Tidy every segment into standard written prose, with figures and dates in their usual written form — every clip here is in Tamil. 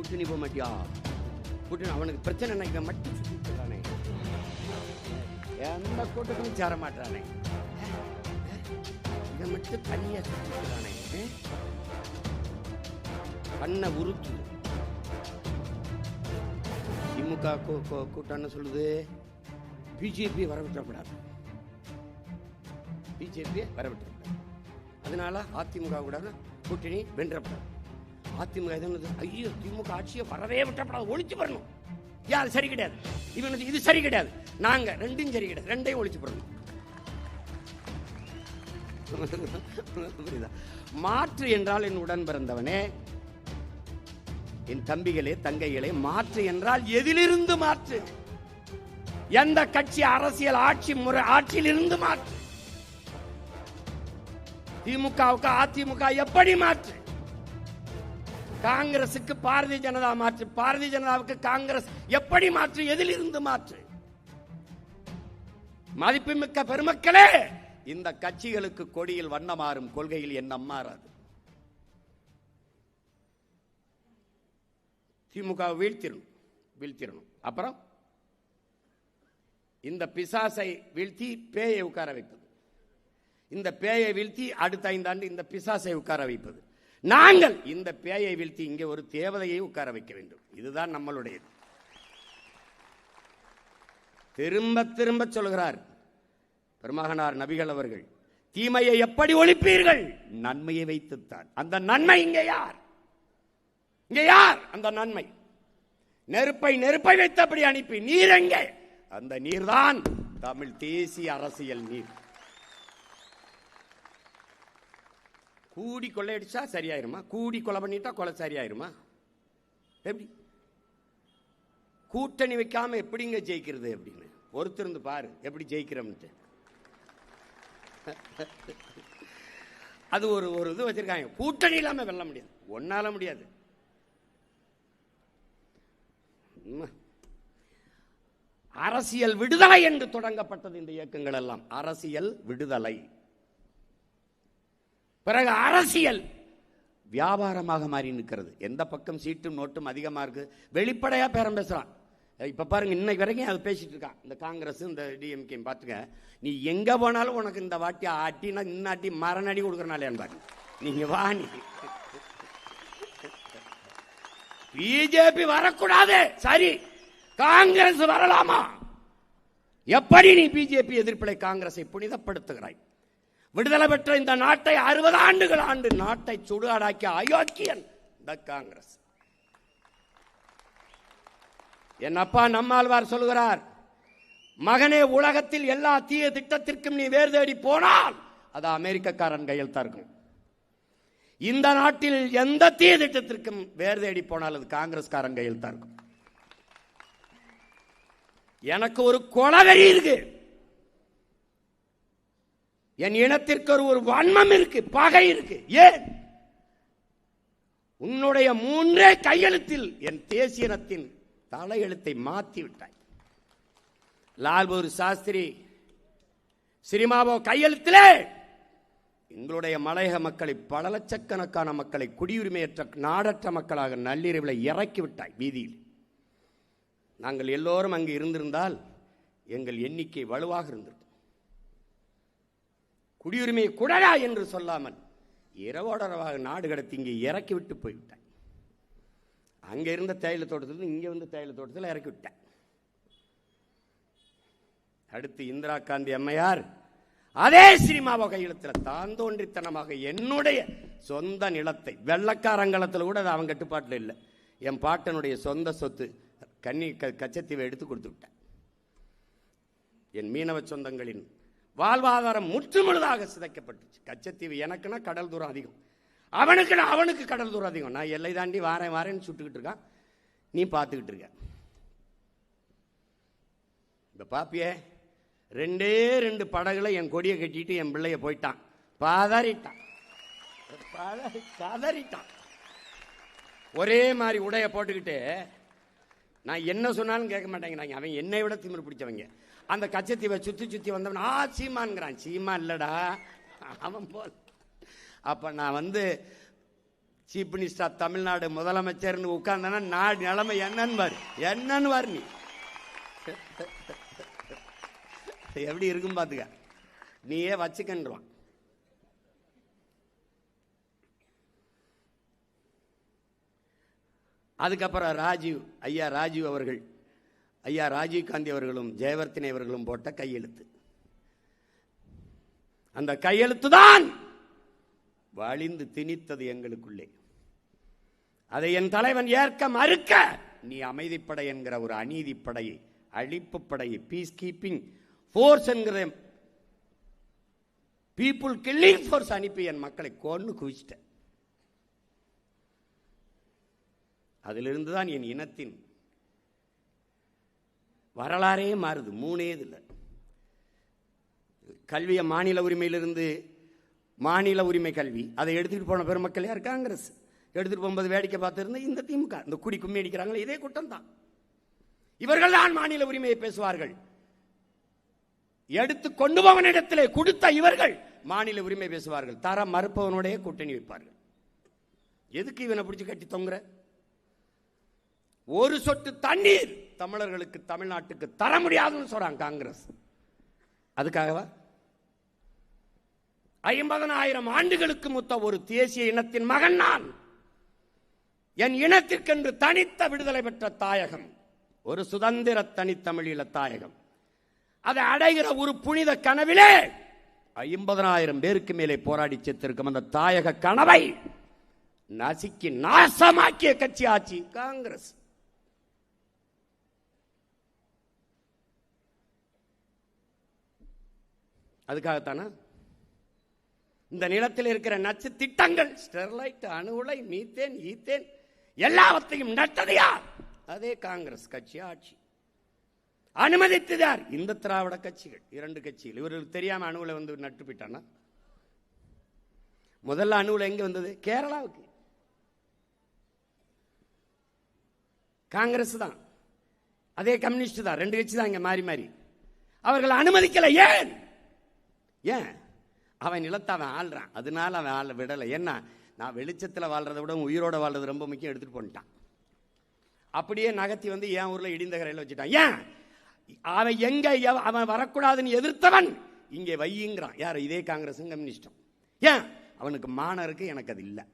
கூட்டணி போக மாட்டியா? கூட்டணி அவனுக்கு பிரச்சனை என்ன? இவன் மட்டும் சுத்திக்கிறானே, எந்த கூட்டத்திலும் சேர மாட்டானே, இவன் மட்டும் தனியா சுத்திக்கிறானே, கண்ணை உருத்து. திமுக கூட்டம் சொல்லுது பிஜேபி வரவிட்டப்படாது, பிஜேபி வரவிட்டப்படாது. அதனால அதிமுக கூட கூட்டணி வென்றப்படாது. அதிமுக எது? ஐயோ, திமுக ஆட்சியை வரவே விட்டப்படாது, ஒழிச்சு வரணும். யார் சரி கிடையாது, இவனுக்கு இது சரி கிடையாது, நாங்க ரெண்டும் சரி கிடையாது, ரெண்டையும் ஒழிச்சு போடணும். மாற்று என்றால் என் உடன் பிறந்தவனே, என் தம்பிகளே தங்கைகளே, மாற்று என்றால் எதிலிருந்து மாற்று? எந்த கட்சி அரசியல் ஆட்சி முறை ஆட்சியிலிருந்து மாற்று? திமுகவுக்கு அதிமுக எப்படி மாற்று? காங்கிரசுக்கு பாரதிய ஜனதா மாற்று, பாரதிய ஜனதாவுக்கு காங்கிரஸ் எப்படி மாற்று? எதிலிருந்து மாற்று? மதிப்புமிக்க பெருமக்களே, இந்த கட்சிகளுக்கு கொடியில் வண்ணம் மாறும், கொள்கையில் எண்ணம் மாறாது. திமுக வீழ்த்திடணும். அப்புறம் இந்த பிசாசை வீழ்த்தி பேயை உட்கார வைப்பது, இந்த பேயை வீழ்த்தி அடுத்த 5 ஆண்டு இந்த பிசாசை உட்கார வைப்பது. நாங்கள் இந்த பேயை வீழ்த்தி இங்கே ஒரு தேவதையை உட்கார வைக்க வேண்டும். இதுதான் நம்மளுடையது. திரும்ப திரும்ப சொல்கிறார் பெருமகனார் நபிகள் அவர்கள், தீமையை எப்படி ஒழிப்பீர்கள்? நன்மையை வைத்துத்தான். அந்த நன்மை இங்கே யார்? இங்கே யார் அந்த நன்மை? நெருப்பை வைத்தபடி அனுப்பி நீர் எங்கே? அந்த நீர்தான் தமிழ் தேசிய அரசியல் நீர். கூடி கொள்ளையடிச்சா சரியாயிருமா? கூடி கொலை பண்ணிட்டா கொலை சரியாயிருமா? எப்படி? கூட்டணி வைக்காம எப்படிங்க ஜெயிக்கிறது அப்படின்னு பொறுத்திருந்து பாரு, எப்படி ஜெயிக்கிறோம்னு. அது ஒரு இது வச்சிருக்காங்க, கூட்டணி இல்லாம வெல்ல முடியாது, ஒன்னால முடியாது. அரசியல் விடுதலை என்று தொடங்கப்பட்டது இந்த இயக்கங்கள் எல்லாம். அரசியல் விடுதலை, பிறகு அரசியல் வியாபாரமாக மாறி நிற்கிறது. எந்த பக்கம் சீட்டும் நோட்டும் அதிகமா இருக்கு, வெளிப்படையா பேரம் பேசுறான். இப்ப பாருங்க, இன்னைக்கு வரைக்கும் அது பேசிட்டு இருக்கான். இந்த காங்கிரஸ் இந்த டிஎம்கே பாத்துங்க, நீ எங்க போனாலும் உனக்கு இந்த வாட்டி ஆட்டினா இன்னாட்டி மரணடி கொடுக்கறனாலே பாரு, நீங்க வா. நீ பிஜேபி வரக்கூடாது, சரி, காங்கிரஸ் வரலாமா? எப்படி நீ பிஜேபி எதிர்ப்பிலை காங்கிரஸை புனிதப்படுத்துகிறாய்? விடுதலை பெற்ற இந்த நாட்டை 60 ஆண்டுகள் ஆண்டு நாட்டை சுடுகாடாக்கிய அயோக்கியன் இந்த காங்கிரஸ். என் அப்பா நம்மாழ்வார் சொல்கிறார், மகனே, உலகத்தில் எல்லா தீய திட்டத்திற்கும் நீ வேர் தேடி போனால் அது அமெரிக்கக்காரன் கையெழுத்தா இருக்கும். இந்த நாட்டில் எந்த தீய திட்டத்திற்கும் வேர் தேடி போனால் அது காங்கிரஸ்காரன் கையெழுத்தா இருக்கும். எனக்கு ஒரு கொலவெறி இருக்கு, என் இனத்திற்கு ஒரு வன்மம் இருக்கு, பகை இருக்கு. ஏன்? உன்னுடைய 3 கையெழுத்தில் என் தேசிய இனத்தின் தலையெழுத்தை மாற்றி விட்டாய். லால் பகதூர் சாஸ்திரி, சிரிமாவோ கையெழுத்திலே எங்களுடைய மலையக மக்களை, பல லட்சக்கணக்கான மக்களை, குடியுரிமையற்ற நாடற்ற மக்களாக நள்ளிரவில் இறக்கி விட்டாய் வீதியில். நாங்கள் எல்லோரும் அங்கு இருந்திருந்தால் எங்கள் எண்ணிக்கை வலுவாக இருந்திருக்கும். குடியுரிமையை குடடா என்று சொல்லாமல் இரவோடரவாக நாடு கடத்தி இங்கே இறக்கி விட்டு போய்விட்டாய். அங்க இருந்த தேயிலை தோட்டத்தில் இங்க வந்து தேயிலை தோட்டத்தில் இறக்கி விட்டாய். அடுத்து இந்திரா காந்தி அம்மையார் அதே சினிமாவை கையெழுத்தில் தான் தோன்றித்தனமாக என்னுடைய சொந்த நிலத்தை, வெள்ளக்காரங்களத்தில் கூட அது அவன் கட்டுப்பாட்டில் இல்லை, என் பாட்டனுடைய சொந்த சொத்து கச்சத்தீவை எடுத்து கொடுத்து விட்டேன். என் மீனவ சொந்தங்களின் வாழ்வாதாரம் முற்றுமுழுதாக சிதைக்கப்பட்டுச்சு. கச்சத்தீவு எனக்குன்னா கடல் தூரம் அதிகம், அவனுக்கு கடல் தூரம் அதிகம். நான் எல்லை தாண்டி வாரேன்னு சுட்டுக்கிட்டு இருக்கான், நீ பார்த்துக்கிட்டு இருக்க. இந்த பாப்பியே 2 படகுல என் கொடியை கட்டிட்டு என் பிள்ளைய போயிட்டான், பதறிட்டான். ஒரே மாதிரி உடைய போட்டுக்கிட்டு நான் என்ன சொன்னாலும் கேட்க மாட்டேங்கிறாங்க. அவன் என்னை விட திமிரு பிடிச்சவங்க. அந்த கச்சத்தீவை சுத்தி வந்தவன் சீமான்ங்கிறான். சீமா இல்லடா அவன் போல். அப்ப நான் சீஃப் மினிஸ்டர் தமிழ்நாடு முதலமைச்சர்னு உட்கார்ந்தானா நாடு நிலைமை என்னன்னு வாரு நீ எப்படி இருக்கும் பாத்துக்க, நீயே வச்சுக்கன்றான். அதுக்கப்புறம் ராஜீவ் அவர்கள், ஐயா ராஜீவ் காந்தி அவர்களும் ஜெயவர்த்தனை அவர்களும் போட்ட கையெழுத்து, அந்த கையெழுத்து தான் வழிந்து திணித்தது எங்களுக்குள்ளே. அதை என் தலைவன் ஏற்க மறுக்க, நீ அமைதிப்படை என்கிற ஒரு அநீதி படையை, அழிப்பு படையை, பீஸ் கீப்பிங் போர்ஸ் என்கிற பீப்புள் கில்லிங் போர்ஸ் அனுப்பி என் மக்களை கொன்னு குவிச்சிட்டேன். அதிலிருந்து தான் என் இனத்தின் வரலாறே மாறுது. 3 இதில் கல்வியை மாநில உரிமையிலிருந்து மாநில உரிமை கல்வி அதை எடுத்துட்டு போன பெருமக்கள் யார்? காங்கிரஸ். எடுத்துட்டு போகும்போது வேடிக்கை பார்த்திருந்த இந்த திமுக, இந்த குடி கும்மி அடிக்கிறாங்களே இதே கூட்டம் தான். இவர்கள் தான் மாநில உரிமையை பேசுவார்கள். எடுத்து கொண்டு போவனிடத்திலே கொடுத்த இவர்கள் மாநில உரிமை பேசுவார்கள். தர மறுப்பவனுடைய கூட்டணி வைப்பார்கள். எதுக்கு இவனை பிடிச்சி கட்டி தொங்குற? ஒரு சொட்டு தண்ணீர் தமிழர்களுக்கு தமிழ்நாட்டுக்கு தர முடியாதுன்னு சொல்றாங்க காங்கிரஸ். அதுக்காகவா 50,000 ஆண்டுகளுக்கு மூத்த ஒரு தேசிய இனத்தின் மகன் நான். என் இனத்திற்கென்று தனித்த விடுதலை பெற்ற தாயகம், ஒரு சுதந்திர தனித்தமிழீழ தாயகம். அதை அடைகிற ஒரு புனித கனவிலே 50,000 பேருக்கு மேலே போராடி செத்திருக்கும் அந்த தாயக கனவை நசுக்கி நாசமாக்கிய கட்சி ஆட்சி காங்கிரஸ். அதுக்காகத்தானா இந்த நிலத்தில் இருக்கிற நச்சு திட்டங்கள், ஸ்டெர்லைட், அணு உலை, மீத்தேன், ஈத்தேன் எல்லாவற்றையும் நட்டது யார்? அதே காங்கிரஸ் கட்சி ஆட்சி. அனுமதித்ததார்? இந்த திராவிட கட்சிகள், 2 கட்சிகள். இவர்களுக்கு தெரியாம அணுவுல வந்து நட்டு போயிட்டானா? முதல்ல அணுவுல எங்க வந்தது? கேரளாவுக்கு. காங்கிரஸ் தான், அதே கம்யூனிஸ்ட் தான், 2 கட்சி தான் இங்க மாறி மாறி. அவர்கள் அனுமதிக்கல. ஏன்? அவன் நிலத்தை அவன் ஆள்றான், அதனால அவன் ஆள விடலை. என்ன, நான் வெளிச்சத்தில் வாழ்றதை விட உயிரோட வாழ்றது ரொம்ப முக்கியம், எடுத்துட்டு போட்டான். அப்படியே நகர்த்தி வந்து என் ஊர்ல இடிந்த கரையில் வச்சுட்டான். ஏன்? அவன் எங்க அவன் வரக்கூடாதுன்னு எதிர்த்தவன் இங்கே வையுங்கிறான். யார்? இதே காங்கிரஸ் கம்யூனிஸ்டும். ஏன்? அவனுக்கு மானம் இருக்கு, எனக்கு அது இல்லை.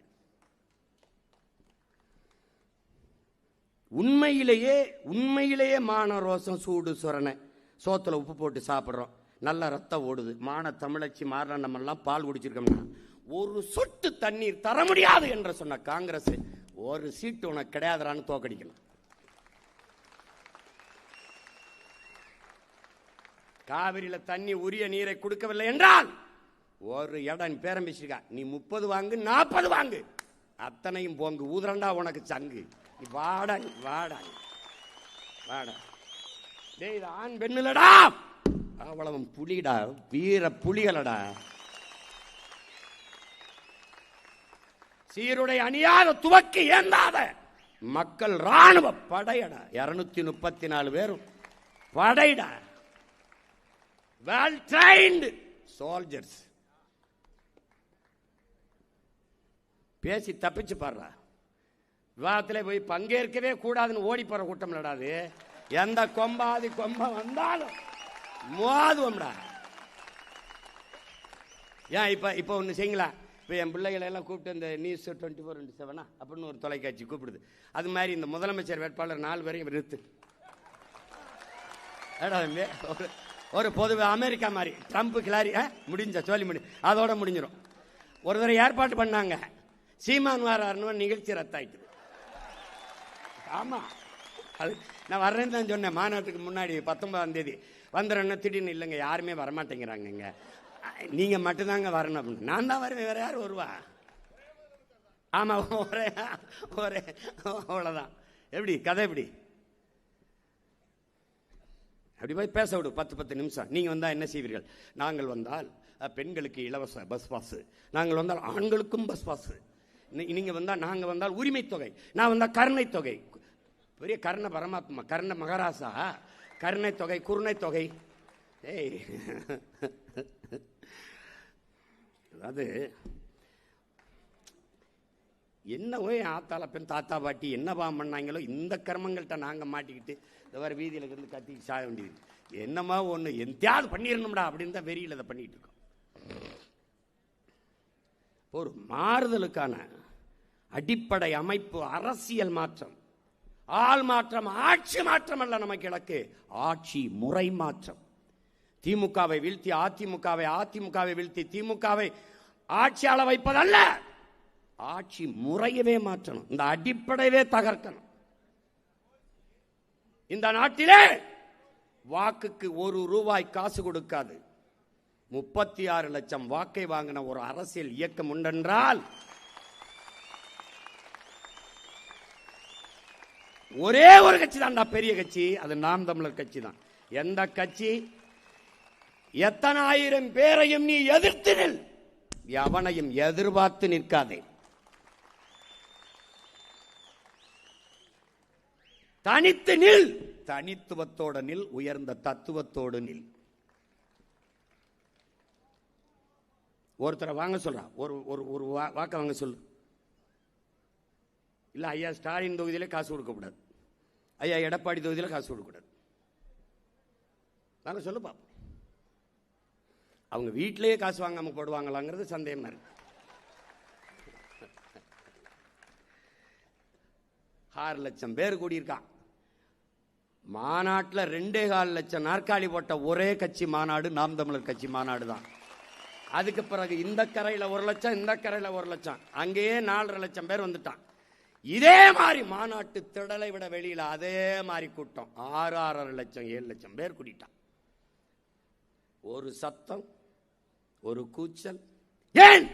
உண்மையிலேயே மான ரோசம் சூடு சுரணை, சோத்துல உப்பு போட்டு சாப்பிட்றோம், நல்ல ரத்தம் ஓடுது, மான தமிழச்சி மாறின நம்ம எல்லாம் பால் குடிச்சிருக்கோம்னா ஒரு சொட்டு தண்ணீர் தர முடியாது என்று சொன்ன காங்கிரஸ் ஒரு சீட்டு உனக்கு கிடையாதுறான்னு தோக்கடிக்கணும். காவிரியில தண்ணி உரிய நீரை கொடுக்கவில்லை என்றால் ஒரு இடம் பேரம்பிச்சிருக்கா, நீ 30 வாங்கு, 40 வாங்கு, அத்தனையும் போங்கு, ஊதுரண்டா உனக்கு சங்கு, நீ வாடா வாடா வாடா. டேய், இது ஆண் பெண்ணுலடா, அவ்வளவு புலிடா, வீர புலிகளடா. சீருடை அணியாத, துவக்கி ஏந்தாத மக்கள் ராணுவ படையடா. 234 பேரும் படைடா, well trained soldiers. பேசி தப்பிச்சு பாடுறா. விவாதத்தில் போய் பங்கேற்கவே கூடாதுன்னு ஓடி போற கூட்டம் இல்லாது. எந்த கொம்பாதி கொம்ப வந்தாலும் மோதுவோம்டா. ஏன் இப்ப ஒண்ணு செய்யுங்களா, இப்ப என் பிள்ளைகளை எல்லாம் கூப்பிட்டு இந்த நியூஸ் 24/7 அப்படின்னு ஒரு தொலைக்காட்சி கூப்பிடுது. அது மாதிரி இந்த முதலமைச்சர் வேட்பாளர் 4 பேரையும் நிறுத்து. ஒரு பொது அமெரிக்கா மாதிரி ட்ரம்ப் கிளாரி முடிஞ்ச சொல்லி அதோட முடிஞ்சிடும். ஒரு தடவை ஏற்பாடு பண்ணாங்க, சீமான் வாராருன்னு நிகழ்ச்சி ரத்தாயிட்டு. ஆமா, அது நான் வர்றேன்னு தான் சொன்னேன். மாநாட்டுக்கு முன்னாடி 19ஆம் தேதி வந்துடுறேன்னா திடீர்னு இல்லைங்க யாருமே வரமாட்டேங்கிறாங்க, நீங்க மட்டும்தாங்க வரணும் அப்படின்னு. நான் தான் வருவேன், வேற யாரும் வருவா? ஆமா, ஒரே அவ்வளவுதான். எப்படி கதை? எப்படி அப்படி போய் பேச விடு 10 நிமிஷம். நீங்க வந்தா என்ன செய்வீர்கள்? நாங்கள் வந்தால் பெண்களுக்கு இலவச பஸ் பாஸ், நாங்கள் வந்தால் ஆண்களுக்கும் பஸ் பாஸ், நீங்க வந்தா, நாங்க வந்தால் உரிமை தொகை, நான் வந்தா கருணை தொகை. பெரிய கர்ண பரமாத்மா, கர்ண மகாராசா, கருணை தொகை, குருணை தொகை. ஏய், அதாவது என்னவோ என் ஆத்தால பெண் தாத்தா பாட்டி என்னவா பண்ணாங்களோ இந்த கர்மங்கள்கிட்ட நாங்கள் மாட்டிக்கிட்டு இந்த மாதிரி வீதியில் இருந்து கத்தி சாய வேண்டியது என்னமா ஒன்று எந்தையாவது பண்ணிடணும்டா அப்படின்னு தான் வெறியில் அதை பண்ணிட்டு இருக்கோம். ஒரு மாறுதலுக்கான அடிப்படை அமைப்பு அரசியல் மாற்றம், ஆள் மாற்றம், ஆட்சி மாற்றம் அல்ல நமக்கு இலக்கு, ஆட்சி முறை மாற்றம். திமுகவை வீழ்த்தி அதிமுகவை, அதிமுகவை வீழ்த்தி திமுகவை ஆட்சியாள வைப்பதல்ல, ஆட்சி முறையவே மாற்றணும், இந்த அடிப்படையவே தகர்க்கணும். இந்த நாட்டிலே வாக்குக்கு ₹1 காசு கொடுக்காது 36 லட்சம் வாக்கை வாங்கின ஒரு அரசியல் இயக்கம் உண்டென்றால் ஒரே ஒரு கட்சி தான்டா பெரிய கட்சி, அது நாம் தமிழர் கட்சி தான். எந்த கட்சி எத்தனை ஆயிரம் பேரையும் நீ எதிர்த்து நில், எவனையும் எதிர்பார்த்து நிற்காதே. தனித்து நில், தனித்துவத்தோடு நில், உயர்ந்த தத்துவத்தோடு நில். ஒருத்தரை வாங்க சொல்றான், ஒரு வாக்க வாங்க சொல்லு. இல்ல ஐயா ஸ்டாலின் தொகுதியில காசு கொடுக்கக்கூடாது, ஐயா எடப்பாடி தொகுதியில காசு கொடுக்கக்கூடாது, வாங்க சொல்லு பாப்போம். அவங்க வீட்டிலேயே காசு வாங்காம போடுவாங்களாங்கிறது சந்தேகமா இருக்கு. 6 லட்சம் பேர் கூடியிருக்கான் மாநாட்டில். 2.25 லட்சம் நாற்காலி போட்ட ஒரே கட்சி மாநாடு நாம் தமிழர் கட்சி மாநாடு தான். அதுக்கு பிறகு இந்த கரையில் 1 லட்சம், இந்த கரையில் 1 லட்சம், அங்கேயே 4.5 லட்சம் பேர் வந்துட்டான். இதே மாதிரி மாநாட்டு திடலை விட வெளியில் அதே மாதிரி கூட்டம் 6.5 லட்சம் 7 லட்சம் பேர் கூட்டிட்டான். ஒரு சத்தம், ஒரு கூச்சல், ஏன்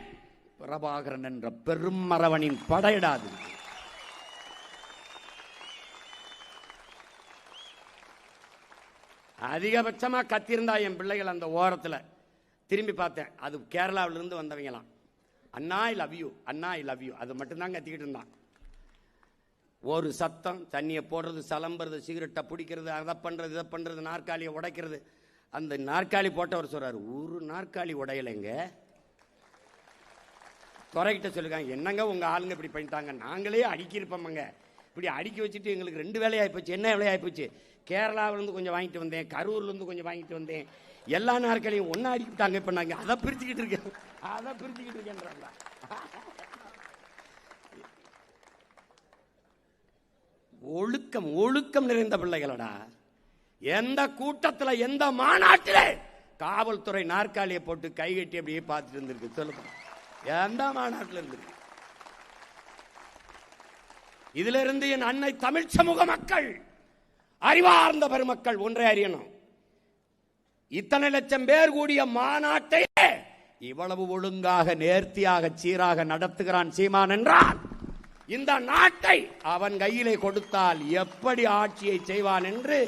பிரபாகரன் என்ற பெருமரவனின் படையிடாது. அதிகபட்சமா கத்திருந்தா என் பிள்ளைகள் அந்த ஓரத்தில் திரும்பி பார்த்தேன், அது கேரளாவிலிருந்து வந்தவங்களாம். அண்ணா ஐ லவ் யூ, அண்ணா ஐ லவ் யூ, அது மட்டும்தான் கத்திக்கிட்டு இருந்தான். ஒரு சத்தம், தண்ணியை போடுறது, சலம்புறது, சிகரெட்டை பிடிக்கிறது, அதை பண்றது, இதை பண்றது, நாற்காலியை உடைக்கிறது. அந்த நாற்காலி போட்டவர் சொல்றாரு, ஒரு நாற்காலி உடையலைங்க. துறைகிட்ட சொல்லிருக்காங்க, என்னங்க உங்க ஆளுங்க இப்படி பண்ணிட்டாங்க, நாங்களே அடிக்கிருப்போம்ங்க, இப்படி அடுக்கி வச்சுட்டு எங்களுக்கு 2 வேலையாகி போச்சு. என்ன வேலையாகி போச்சு? கேரளாவிலேருந்து கொஞ்சம் வாங்கிட்டு வந்தேன், கரூர்லேருந்து கொஞ்சம் வாங்கிட்டு வந்தேன், எல்லா நாற்காலியும் ஒன்னா அடிக்கிட்டாங்க. இப்ப நாங்க அதை பிரிச்சுக்கிட்டு இருக்கேன், அதை பிரிச்சுக்கிட்டு இருக்கேன்றாங்க. ஒழுக்கம், ஒழுக்கம் நிறைந்த பிள்ளைகளடா. எந்த கூட்டத்தில், எந்த மாநாட்டிலே காவல்துறை நாற்காலியை போட்டு கை கட்டி அப்படியே பார்த்துட்டு இருந்திருக்கு சொல்லுங்க? எந்த மாநாட்டில் இருந்திருக்கு? இதுல இருந்து என் அன்னை தமிழ் சமூக மக்கள், அறிவார்ந்த பெருமக்கள் ஒன்றை அறியணும். இத்தனை லட்சம் பேர் கூடிய மாநாட்டை இவ்வளவு ஒழுங்காக, நேர்த்தியாக, சீராக நடத்துகிறான் சீமான் என்றால், இந்த நாட்டை அவன் கையிலே கொடுத்தால் எப்படி ஆட்சியை செய்வான் என்று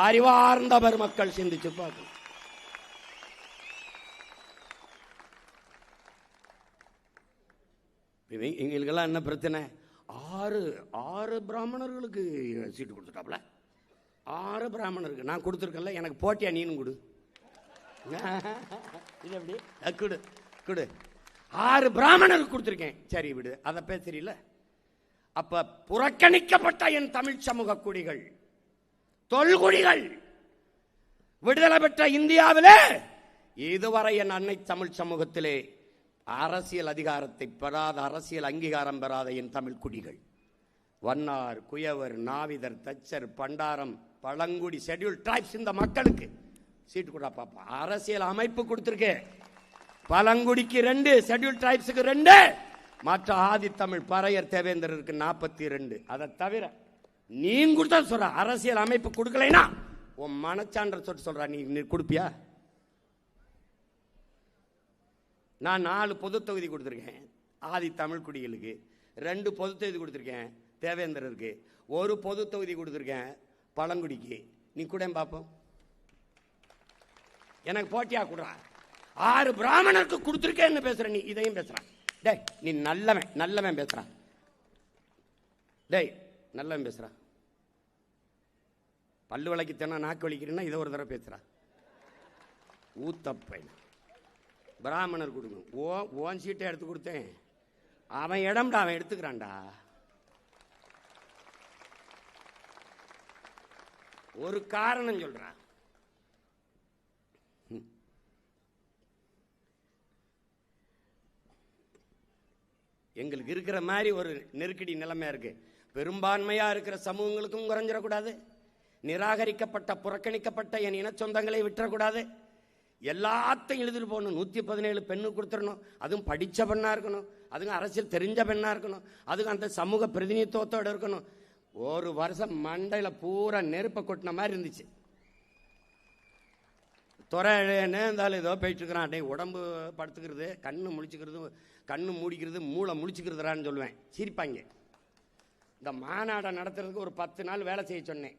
அறிவார்ந்த பெருமக்கள் சிந்திச்சு பார்க்கணும். எங்களுக்கெல்லாம் என்ன பிரச்சனை? 6 பிராமணர்களுக்கு சீட்டு கொடுத்துட்டாப்ல. 6 பிராமணருக்கு நான் கொடுத்துருக்கேன்ல, எனக்கு போட்டியா நீனும் கொடு. இது எப்படி கொடு கொடு. 6 பிராமணருக்கு கொடுத்துருக்கேன், சரி விடு, அதை பேசுறீல. அப்ப புறக்கணிக்கப்பட்ட என் தமிழ் சமூக குடிகள், தொல்குடிகள், விடுதலை பெற்ற இந்தியாவிலே இதுவரை என் அன்னை தமிழ் சமூகத்திலே அரசியல் அதிகாரத்தை பெறாத, அரசியல் அங்கீகாரம் பெறாத என் தமிழ் குடிகள், வண்ணார், குயவர், நாவிதர், தச்சர், பண்டாரம், பழங்குடி, ஷெட்யூல் டிரைப்ஸ், இந்த மக்களுக்கு சீட்டு கூட பாப்பா. அரசியல் அமைப்பு கொடுத்திருக்கேன். பழங்குடிக்கு 2, ஷெட்யூல் டிரைப்ஸுக்கு 2, மற்ற ஆதி தமிழ், பறையர், தேவேந்திரருக்கு 42. அதை தவிர நீ கொடுத்தா சொல்ற அரசியல் அமைப்பு கொடுக்கலைன்னா உன் மனச்சான்ற சொல்ற, நீ கொடுப்பியா? நான் 4 பொது தொகுதி கொடுத்துருக்கேன் ஆதி தமிழ் குடிகளுக்கு, 2 பொது தொகுதி கொடுத்துருக்கேன் தேவேந்திரருக்கு, 1 பொது தொகுதி கொடுத்துருக்கேன் பழங்குடிக்கு. நீ கூட பார்ப்போம், எனக்கு போட்டியா கொடுறா. 6 பிராமணருக்கு கொடுத்துருக்கேன்னு பேசுற, நீ இதையும் பேசுறான். டேய் நீ நல்லவன், நல்லவன் பேசுறான். டேய் நல்லவன் பேசுறா. பல்லு விளக்கித்தனா நாக்கு வலிக்கிறேன்னா இதை ஒரு தடவை பேசுறா. ஊத்தப்பை பிராமணர் கொடுக்கணும். ஓன் சீட்டை எடுத்து கொடுத்தேன், அவன் இடம்டா, அவன் எடுத்துக்கிறான்டா. ஒரு காரணம் சொல்றான். எங்களுக்கு இருக்கிற மாதிரி ஒரு நெருக்கடி நிலைமையா இருக்கு. பெரும்பான்மையா இருக்கிற சமூகங்களுக்கும் குறைஞ்சிடக்கூடாது, நிராகரிக்கப்பட்ட புறக்கணிக்கப்பட்ட என் இன சொந்தங்களை விட்டுறக்கூடாது, எல்லாத்தையும் எழுதிட்டு போகணும். 117 பெண்ணு கொடுத்துடணும், அதுவும் படித்த பெண்ணா இருக்கணும், அதுவும் அரசியல் தெரிஞ்ச பெண்ணா இருக்கணும், அதுவும் அந்த சமூக பிரதிநிதித்துவத்தோடு இருக்கணும். ஒரு வருஷம் மண்டையில் பூரா நெருப்பை கொட்டின மாதிரி இருந்துச்சு. துறைன்னு இருந்தாலும் ஏதோ போயிட்டு இருக்கிறான். டே உடம்பு படுத்துக்கிறது, கண்ணு முழிச்சுக்கிறது, கண்ணு மூடிக்கிறது, மூளை முழிச்சுக்கிறதுறான்னு சொல்லுவேன். சிரிப்பாங்க. இந்த மாநாடை நடத்துறதுக்கு ஒரு 10 நாள் வேலை செய்ய சொன்னேன்.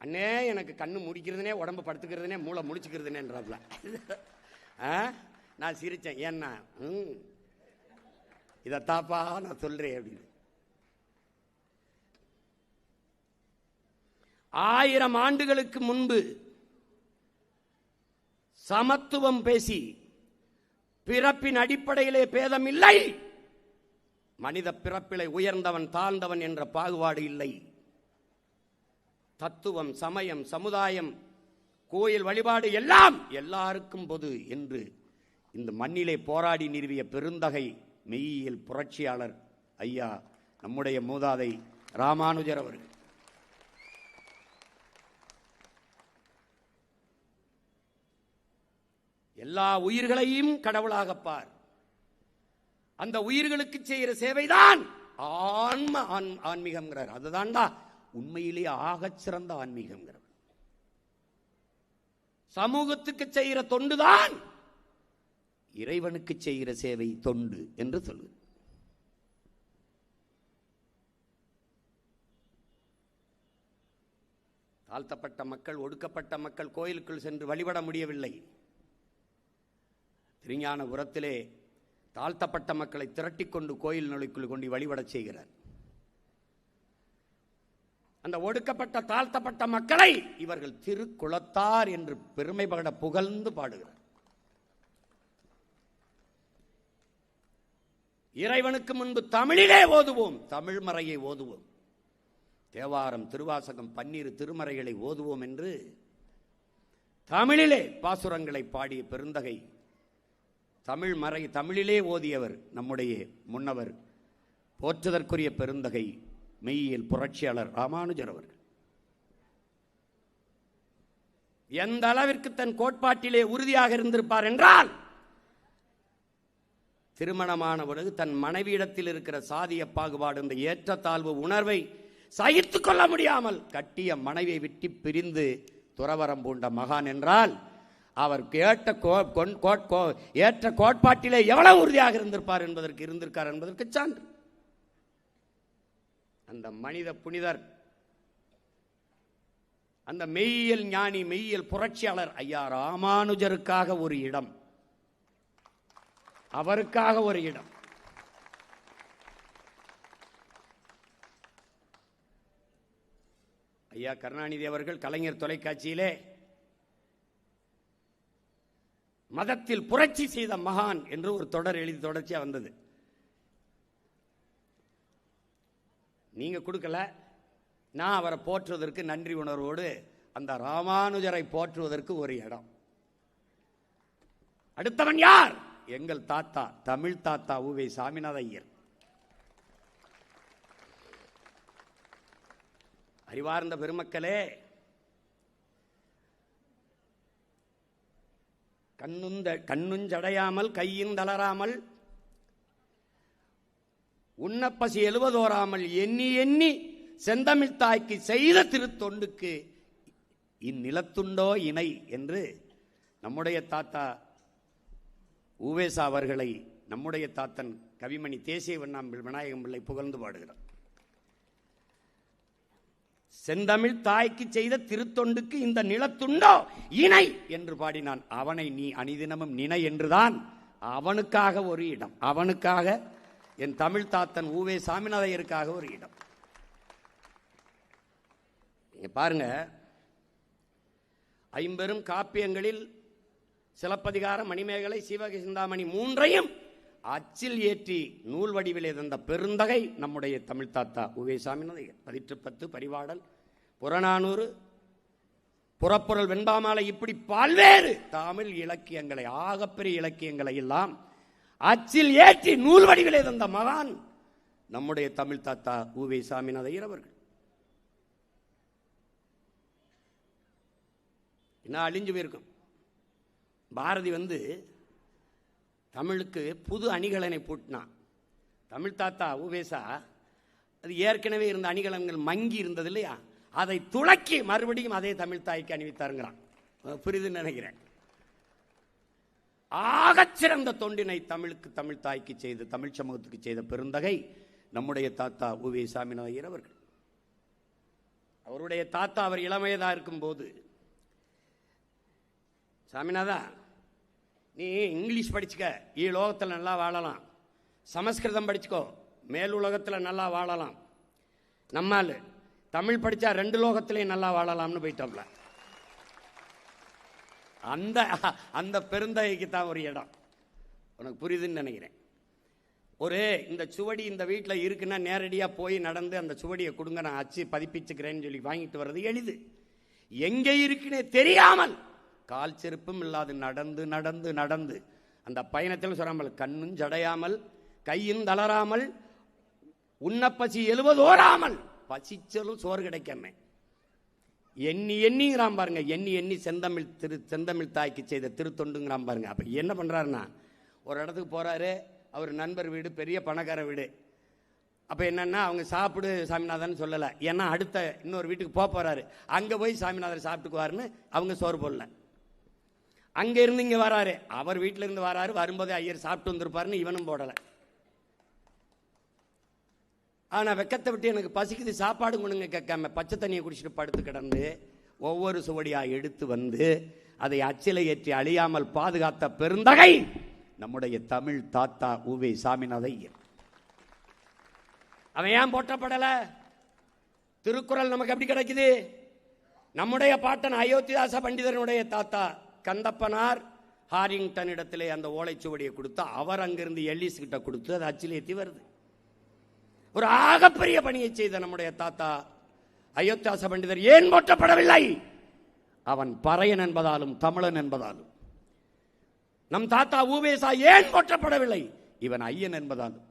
அண்ணே எனக்கு கண்ணு முடிக்கிறதுனே, உடம்பு படுத்துக்கிறதுனே, மூளை முழிச்சுக்கிறதுனேன்றாப்ல. நான் சிரித்தேன். ஏன்னா இதைத்தாப்பா நான் சொல்றேன் அப்படின்னு. 1000 ஆண்டுகளுக்கு முன்பு சமத்துவம் பேசி பிறப்பின் அடிப்படையிலே பேதம் இல்லை, மனித பிறப்பிலே உயர்ந்தவன் தாழ்ந்தவன் என்ற பாகுபாடு இல்லை, தத்துவம் சமயம் சமுதாயம் கோயில் வழிபாடு எல்லாம் எல்லாருக்கும் பொது என்று இந்த மண்ணிலே போராடி நிறுவிய பெருந்தகை மெய்யியல் புரட்சியாளர் ஐயா நம்முடைய மூதாதை ராமானுஜர் அவர்கள். எல்லா உயிர்களையும் கடவுளாக பார், அந்த உயிர்களுக்கு செய்கிற சேவைதான் ஆன்மீகம். அதுதான்டா உண்மையிலேயே ஆகச் சிறந்த ஆன்மீகம். சமூகத்துக்கு செய்கிற தொண்டுதான் இறைவனுக்கு செய்கிற சேவை தொண்டு என்று சொல்லு. தாழ்த்தப்பட்ட மக்கள், ஒடுக்கப்பட்ட மக்கள் கோயிலுக்குள் சென்று வழிபட முடியவில்லை. திருஞானபுரத்திலே தாழ்த்தப்பட்ட மக்களை திரட்டிக்கொண்டு கோயில் நுழைக்குள் கொண்டு வழிபடச் செய்கிறார். அந்த ஒடுக்கப்பட்ட தாழ்த்தப்பட்ட மக்களை இவர்கள் திருக்குளத்தார் என்று பெருமைப்பட புகழ்ந்து பாடுகிறார். இறைவனுக்கு முன்பு தமிழிலே ஓதுவோம், தமிழ் மறையை ஓதுவோம், தேவாரம் திருவாசகம் 12 திருமறைகளை ஓதுவோம் என்று தமிழிலே பாசுரங்களை பாடிய பெருந்தகை, தமிழ் மறை தமிழிலே ஓதியவர் நம்முடைய முன்னவர், போற்றுதற்குரிய பெருந்தகை மெய்யியல் புரட்சியாளர் ராமானுஜர் அவர்கள். எந்த அளவிற்கு தன் கோட்பாட்டிலே உறுதியாக இருந்திருப்பார் என்றால், திருமணமான பிறகு தன் மனைவியிடத்தில் இருக்கிற சாதிய பாகுபாடு, இந்த ஏற்றத்தாழ்வு உணர்வை சகித்துக் கொள்ள முடியாமல் கட்டிய மனைவியை விட்டு பிரிந்து துறவரம் பூண்ட மகான் என்றால், அவர் ஏற்ற கோட்பாட்டிலே எவ்வளவு உறுதியாக இருந்திருப்பார் என்பதற்கு சான்று. அந்த மனித புனிதர், அந்த மெய்யியல் ஞானி, மெய்யியல் புரட்சியாளர் ஐயா ராமானுஜருக்காக ஒரு இடம், அவருக்காக ஒரு இடம். ஐயா கருணாநிதி அவர்கள் கலைஞர் தொலைக்காட்சியிலே மதத்தில் புரட்சி செய்த மகான் என்று ஒரு தொடர் எழுதி தொடர்ச்சியா வந்தது. நீங்க கொடுக்கல, நான் அவரை போற்றுவதற்கு நன்றி உணர்வோடு அந்த ராமானுஜரை போற்றுவதற்கு ஒரு இடம். அடுத்தவன் யார்? எங்கள் தாத்தா, தமிழ் தாத்தா உவே சாமிநாத ஐயர். அறிவார்ந்த பெருமக்களே, கண்ணுஞ்சடையாமல் கையின் தளராமல் உண்ணப்பசி எழுவதோராமல் எண்ணி எண்ணி செந்தமிழ் தாய்க்கு செய்த திருத்தொண்டுக்கு இந்நிலத்துண்டோ இணை என்று நம்முடைய தாத்தா ஊவேசா அவர்களை நம்முடைய தாத்தன் கவிமணி தேசிய வண்ணாம்பில் விநாயகம் பிள்ளை புகழ்ந்து பாடுகிறார். செந்தமிழ் தாய்க்கு செய்த திருத்தொண்டுக்கு இந்த நிலத்துண்டோ இணை என்று பாடினான். அவனை நீ அனிதினமும் நினை என்றுதான் அவனுக்காக ஒரு இடம், அவனுக்காக என் தமிழ் தாத்தன் ஊவே சாமிநாதையருக்காக ஒரு இடம். பாருங்க, 50 காப்பியங்களில் சிலப்பதிகாரம், மணிமேகலை, சிவகி சிந்தாமணி 3ஐயும் அச்சில் ஏற்றி நூல் வடிவிலே தந்த பெருந்தகை நம்முடைய தமிழ் தாத்தா உவே சாமிநாதையர். 10 பரிபாடல், புறநானூறு, புறப்பொருள், வெண்பாமாலை, இப்படி பல்வேறு தமிழ் இலக்கியங்களை, ஆகப்பெரிய இலக்கியங்களை எல்லாம் அச்சில் ஏற்றி நூல் வடிவிலே தந்த மகான் நம்முடைய தமிழ் தாத்தா உவே சாமிநாதையர் அவர்கள். என்ன அழிஞ்சு போயிருக்கும். பாரதி தமிழுக்கு புது அணிகலனை பூட்டினான். தமிழ் தாத்தா உவேசா அது ஏற்கனவே இருந்த அணிகலன்கள் மங்கி இருந்தது இல்லையா, அதை துளக்கி மறுபடியும் அதே தமிழ் தாய்க்கு அணிவித்தாருங்கிறான். புரியுதுன்னு நினைக்கிறேன். ஆகச்சிறந்த தொண்டினை தமிழுக்கு, தமிழ் தாய்க்கு செய்த, தமிழ் சமூகத்துக்கு செய்த பெருந்தகை நம்முடைய தாத்தா உவே சாமிநாதையர் அவர்கள். அவருடைய தாத்தா அவர் இளமையதா இருக்கும் போது, சாமிநாதா நீ இங்கிலீஷ் படிச்சுக்க, லோகத்தில் நல்லா வாழலாம், சமஸ்கிருதம் படிச்சுக்கோ, மேல் உலகத்தில் நல்லா வாழலாம், நம்மால் தமிழ் படித்தா 2 லோகத்திலையும் நல்லா வாழலாம்னு போயிட்டோம்ல. அந்த அந்த பெருந்தகைக்கு தான் ஒரு இடம். உனக்கு புரியுதுன்னு நினைக்கிறேன். இந்த சுவடி இந்த வீட்டில் இருக்குன்னா நேரடியாக போய் நடந்து அந்த சுவடியை கொடுங்க, நான் அச்சு பதிப்பிச்சுக்கிறேன்னு சொல்லி வாங்கிட்டு வர்றது எளிது. எங்கே இருக்குன்னே தெரியாமல் கால் செருப்பும் இல்லாது நடந்து நடந்து நடந்து அந்த பயணத்தில் சொல்லாமல், கண்ணும் ஜடையாமல், கையும் தளராமல், உண்ணப்பசி எழுவதோராமல், பசிச்சலும் சோறு கிடைக்காம எண்ணி எண்ணிங்கிறான் பாருங்க. எண்ணி எண்ணி செந்தமிழ் தாய்க்கு செய்த திருத்தொண்டுங்கிறான் பாருங்க. அப்ப என்ன பண்றாருன்னா, ஒரு இடத்துக்கு போறாரு, அவர் நண்பர் வீடு, பெரிய பணக்கார வீடு. அப்ப என்னன்னா, அவங்க சாப்பிடு சாமிநாதன் சொல்லல, ஏன்னா அடுத்த இன்னொரு வீட்டுக்கு போறாரு, அங்க போய் சாமிநாதன் சாப்பிட்டுக்குவாருன்னு அவங்க சோறு போடல. அங்க இருந்து இங்க வராரு, அவர் வீட்டில இருந்து வராரு, வரும்போதே ஐயர் சாப்பிட்டு வந்திருப்பாருன்னு இவனும் போடல. ஆனா வெக்கத்தை விட்டு எனக்கு பசிக்குது சாப்பாடு கொண்டுங்க கேட்காம பச்சை தண்ணியை குடிச்சிட்டு படுத்து கிடந்து ஒவ்வொரு சுவடியா எடுத்து வந்து அதை அச்சிலை ஏற்றி அழியாமல் பாதுகாத்த பெருந்தகை நம்முடைய தமிழ் தாத்தா உவே சாமிநாதையர். அவன் ஏன் போற்றப்படல? திருக்குறள் நமக்கு எப்படி கிடைக்குது? நம்முடைய பாட்டன் அயோத்திதாச பண்டிதனுடைய தாத்தா கந்தப்பனார் ஹாரிங்டன் இடத்திலே அந்த ஓலைச்சுவடியை கொடுத்து, அவர் அங்கிருந்து எல்லிஸ் கிட்ட கொடுத்து அது அச்சில் ஏற்றி வருது. ஒரு ஆகப்பெரிய பணியை செய்த நம்முடைய தாத்தா அயோத்தியாச பண்டிதர் ஏன் போற்றப்படவில்லை? அவன் பறையன் என்பதாலும் தமிழன் என்பதாலும். நம் தாத்தா ஊவேசா ஏன் போற்றப்படவில்லை? இவன் ஐயன் என்பதாலும்.